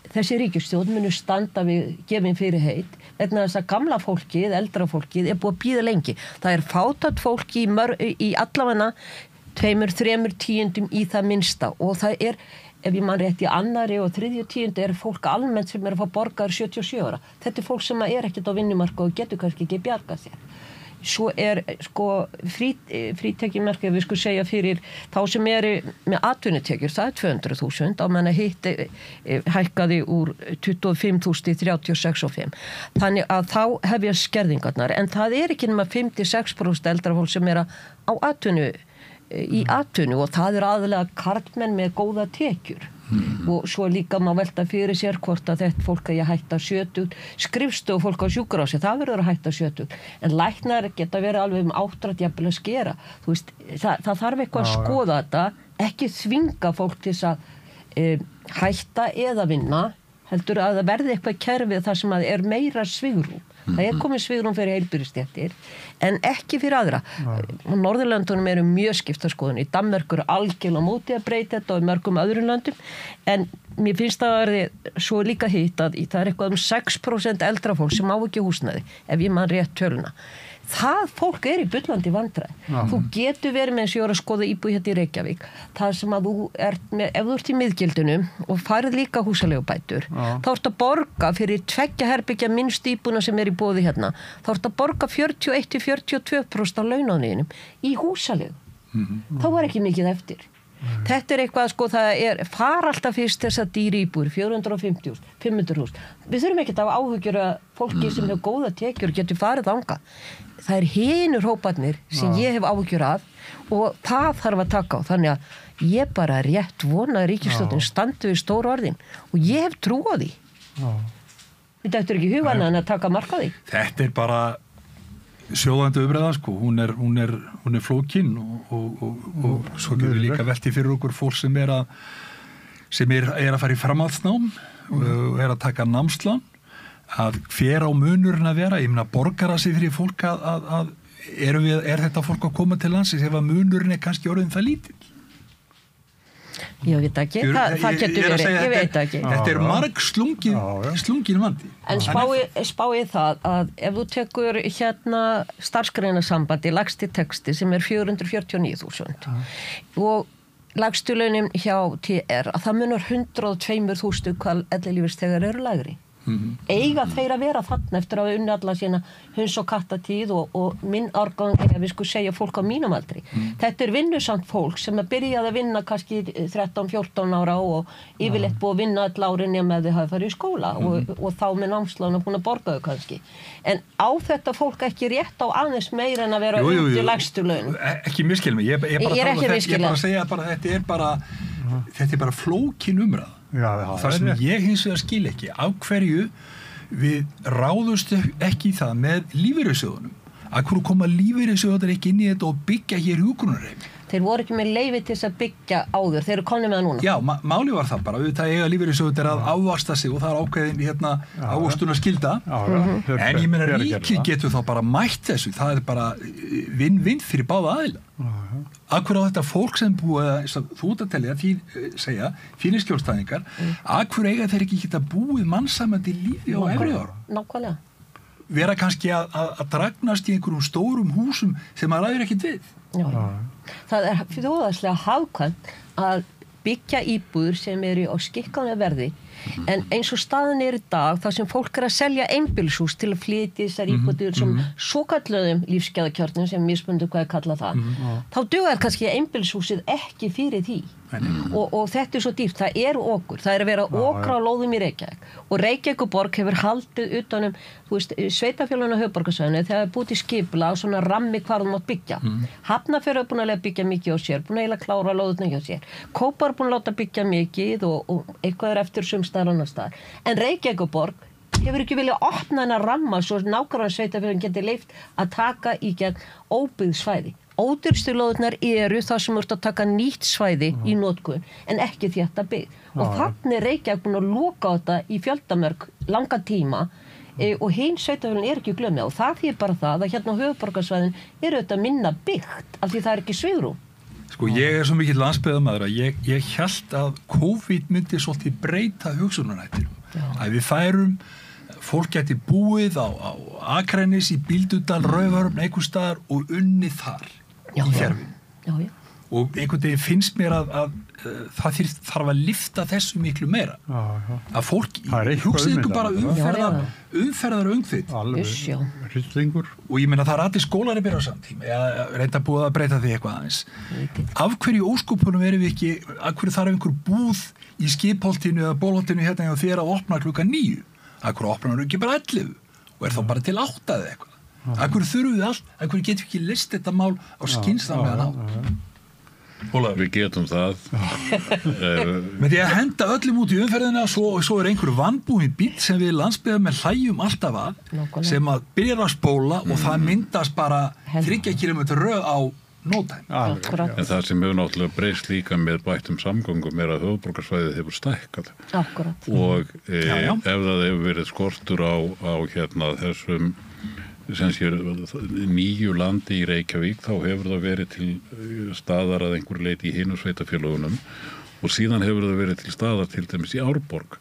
þessi ríkisstjórn munu standa við gefin fyrirheit vegna þess að gamla fólkið, eldra fólkið búið að bíða lengi. Það fátækt fólk í allavega 2-3 tíundum í það minnsta og það ef ég man rétt í annari og 3. tíundu fólk almennt sem að fá borgaður 77 ára. Þetta fólk sem ekkert á vinnumarkaði og getur kannski ekki bjargað sér. Svo sko frítekjumarkið við sko segja fyrir þá sem með atvinnutekjur, það 200.000 á menna hitt hækkaði úr 25.000 í 36.500. Þannig að þá hefja skerðingarnar en það ekki nema 56% eldra fólk sem á atvinnu og það aðalega karlmenn með góða tekjur. Og svo líka má velta fyrir sér hvort að þetta fólk að hætta 70 skrifstofu fólk á sjúkrahúsi, það verður að hætta 70 en læknar geta verið alveg 8 jafnvel að skera. Þú veist, það þarf eitthvað að skoða þetta, ekki þvinga fólk til að hætta eða vinna, heldur að það verði eitthvað kerfið þar sem að meira svigrúm. Það komið svigrúm fyrir heilbrigðisstéttir en ekki fyrir aðra. Norðurlöndunum mjög skiptaskoðun. Í Danmörku algjörlega móti að breyta þetta og í mörgum öðrum löndum en mér finnst það að verði svo líka hitt að það eitthvað 6% eldra fólk sem á ekki húsnæði ef ég man rétt töluna. Það fólk í bullandi vandræði. Þú getur verið með eins og ég að skoða íbúð hérna í Reykjavík. Það sem að þú með, ef þú ert í miðgildinu og farið líka húsaleigubætur, þá ertu að borga fyrir 2 herbergja minnst íbúðina sem í boði hérna. Þá ertu að borga 41-42% af launaðinum í húsaleigu. Þá var ekki mikið eftir. Þetta eitthvað sko, það fara alltaf fyrst þess að dýri íbúður 450.000, 500.000. Við þurfum ekki að áhyggjur að fólki sem hefur góða tekjur getur farið þangað. Það hinur hóparnir sem ég hef áhyggjur af og það þarf að taka á. Þannig að ég bara rétt vona að ríkisstjórnin standi við stóru orðin og ég hef trú á því. Þetta ekki hugan en að taka mark á því. Þetta bara sjóðandi umræða sko, hún er flókin og svo getur við líka velti fyrir okkur fólk sem að fara í framhaldsnám og að taka námslán að hver á munurinn að vera, ég meina borgar að sig fyrir fólk að þetta fólk að koma til landsins ef að munurinn kannski orðin það lítill? Ég veit ekki, það getur verið, ég veit ekki. Þetta marg slungin vandi. En spáið það að ef þú tekur starfsgreinasambandi lagsti texti sem 449.000 og lagstu launin hjá TR að það munar 102.000 hvað ellilífeyrisþegar eru lægri. Eiga þeir að vera þarna eftir að unni alla sína hunds- og kattatíð og minn árgang við sko segja fólk á mínum aldri. Þetta vinnusamt fólk sem að byrjaði að vinna kannski 13-14 ára og yfirleitt búið að vinna all árin nema ef þau hafi farið í skóla og þá með námslána búin að borga þau kannski. En á þetta fólk ekki rétt á aðeins meira en að vera undir lægstu launum? Ekki misskil mig, ég bara að segja bara þetta bara flókin umræða. Það sem ég hins vegar skil ekki, af hverju við ráðumst ekki í það með lífeyrissjóðunum. Af hverju koma lífeyrissjóðar ekki inn í þetta og byggja hér hjúkrunarheimili? Þeir voru ekki með leyfi til þess að byggja áður, þeir eru komnir með það núna. Já, máli var það bara, auðvitað eiga lífeyrissjóðir að ávasta sig og það ákveðin ávöxtunar skylda. En ég meina ríkið getur þá bara mætt þessu, það bara vinn-vinn fyrir báða aðila. Af hverju á þetta fólk sem búið, þú ert að telja, segja, þínir skjólstæðingar, af hverju eiga þeir ekki geta búið mannsamandi lífi á efri ára? Nákvæmlega. Vera kannski að dragnast í einhverjum stórum húsum sem að ræður ekkert við. Já. Það þjóðhagslega hagkvæmt að byggja íbúður sem eru á skikkanlega verði en eins og staðan í dag þar sem fólk að selja einbýlishús til að flytja þessar íbúður sem svokölluðum lífsgæðakjörnum sem mismundu hvað kalla það þá dugar kannski einbýlishúsið ekki fyrir því og þetta svo dýrt, það okkur það að vera okra á lóðum í Reykjavík og Reykjavíkurborg hefur haldið utanum sveitafélaginu á höfuðborgarsvæðinu þegar búið til skipula á svona rammi hvar þú mátt byggja Hafnarfjörður búin að byggja mikið á sér búin að klára lóðurnar hjá sér Kópar búin að láta byggja mikið og eitthvað eftir sumstaðar annar staðar en Reykjavíkurborg hefur ekki viljað opna hennar ramma svo nákvæmlega sveitafélagin geti leyft að taka í gegn óbyggð svæði Ódýrstu lóðurnar eru það sem ert að taka nýtt svæði í notkun en ekki þetta byggð og þannig Reykjavík búin að loka á þetta í fjöldamörk langa tíma og hinn sveitafélagin ekki glömja og það þýðir bara það að hérna á höfuðborgarsvæðin þetta minna byggt af því það ekki svigrúm. Sko ég svo mikill landsbyggðarmaður að ég hélt að COVID myndi svolítið breyta hugsunarhættinum. Að við færum fólk geti búið á Akranes í Bíldudal, Raufarhöfn, einhvers staðar og unnið þar í fjærfinu. Og einhvern veginn finnst mér að það þarf að lyfta þessu miklu meira. Að fólk hugsið ykkur bara umferðar öngþitt. Og ég meina það allir skólar að byrja á samtíma. Ég reynda búið að breyta því eitthvað aðeins. Af hverju óskupunum erum við ekki, af hverju þarf einhver búð í Skipholtinu eða Bólholtinu hérna og þér að opna klukkan 9? Af hverju opnar ekki bara 11 og þá bara til 8 eða eitthvað? Af hverju þurfum við allt? Af hverju getum við ekki list þetta mál á skynsamlegan hátt? Við getum það. Með því að henda öllum út í umferðina svo einhver vanbúinn bíll sem við landsbyggðarmenn hlæjum alltaf að sem að byrja að spóla og það myndast bara 30 km röð á nótæm. En það sem hefur náttúrulega breyst líka með bættum samgöngum að höfuðborgarsvæðið hefur stækkað. Og ef það hefur verið skortur á þessum sem sé nýju landi í Reykjavík þá hefur það verið til staðar að einhverju leyti í hinum sveitafélögunum og síðan hefur það verið til staðar til dæmis í Árborg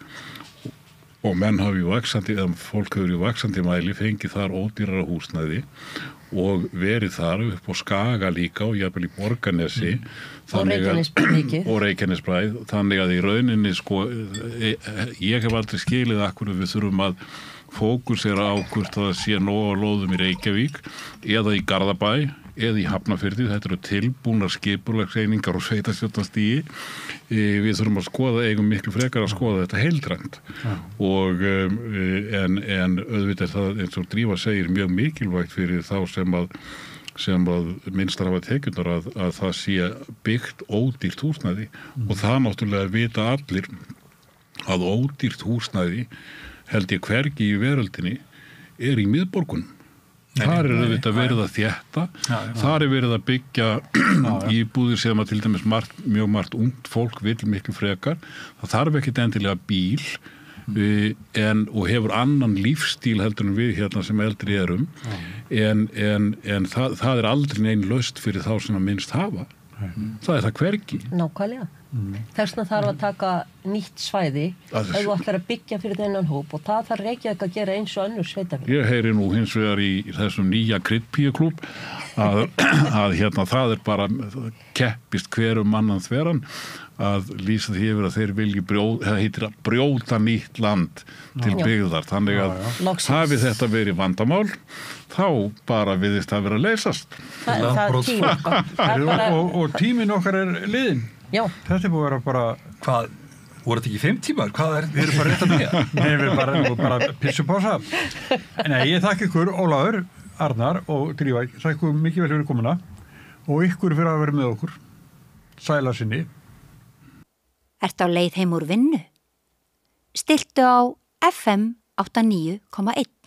og menn hafi fólk hefur í vaxandi mæli fengið þar ódýrara húsnæði og verið þar upp á Skaga líka og jafnvel í Borgarnesi og Reykjanesbræð þannig að í rauninni ég hef aldrei skilið af hverju við þurfum að fókusera á hvort það sé nóg á lóðum í Reykjavík eða í Garðabæ eða í Hafnarfirði, þetta eru tilbúnar skipulagseiningar og sveitarstjórnarstigi við þurfum að eigum miklu frekar að skoða þetta heildrænt og en auðvitað það eins og Drífa segir mjög mikilvægt fyrir þá sem að minnstar hafa tekjurnar að það sé byggt ódýrt húsnæði og það náttúrulega vita allir að ódýrt húsnæði held ég hvergi í veröldinni í miðborgunum. Þar auðvitað verið að þétta, þar verið að byggja íbúðir sem að til dæmis mjög margt ungt fólk vill miklu frekar. Það þarf ekkit endilega bíl og hefur annan lífstíl heldur en við hérna sem eldri erum en það aldrei nein lausn fyrir þá sem að minnst hafa. Það það hvergi. Nákvæmlega. Þessna þarf að taka nýtt svæði ef þú ætlar að byggja fyrir þennan hóp og það þarf Reykjavík að gera eins og önnur sveitarfélög. Ég heyri nú hins vegar í þessum nýja kryddpíuklúb að hérna það bara keppist hverum mannan þveran að lýsa því yfir að þeir vilji brjóta nýtt land til byggðar. Þannig að hafi þetta verið vandamál, þá bara viðist að vera að leysast. Og tíminn okkar liðinn. Já. Þetta búið að vera bara... Hvað? Voru þetta ekki 5 tímar? Við erum bara rétt að byrja. Nei, við erum bara pissupása. Nei, ég þakka ykkur, Ólafur, Arnar og Drífa. Þakka ykkur mikið vel fyrir komuna og ykkur fyrir að vera með okkur. Sæla sinni. Ertu á leið heim úr vinnu? Stilltu á FM 89,1.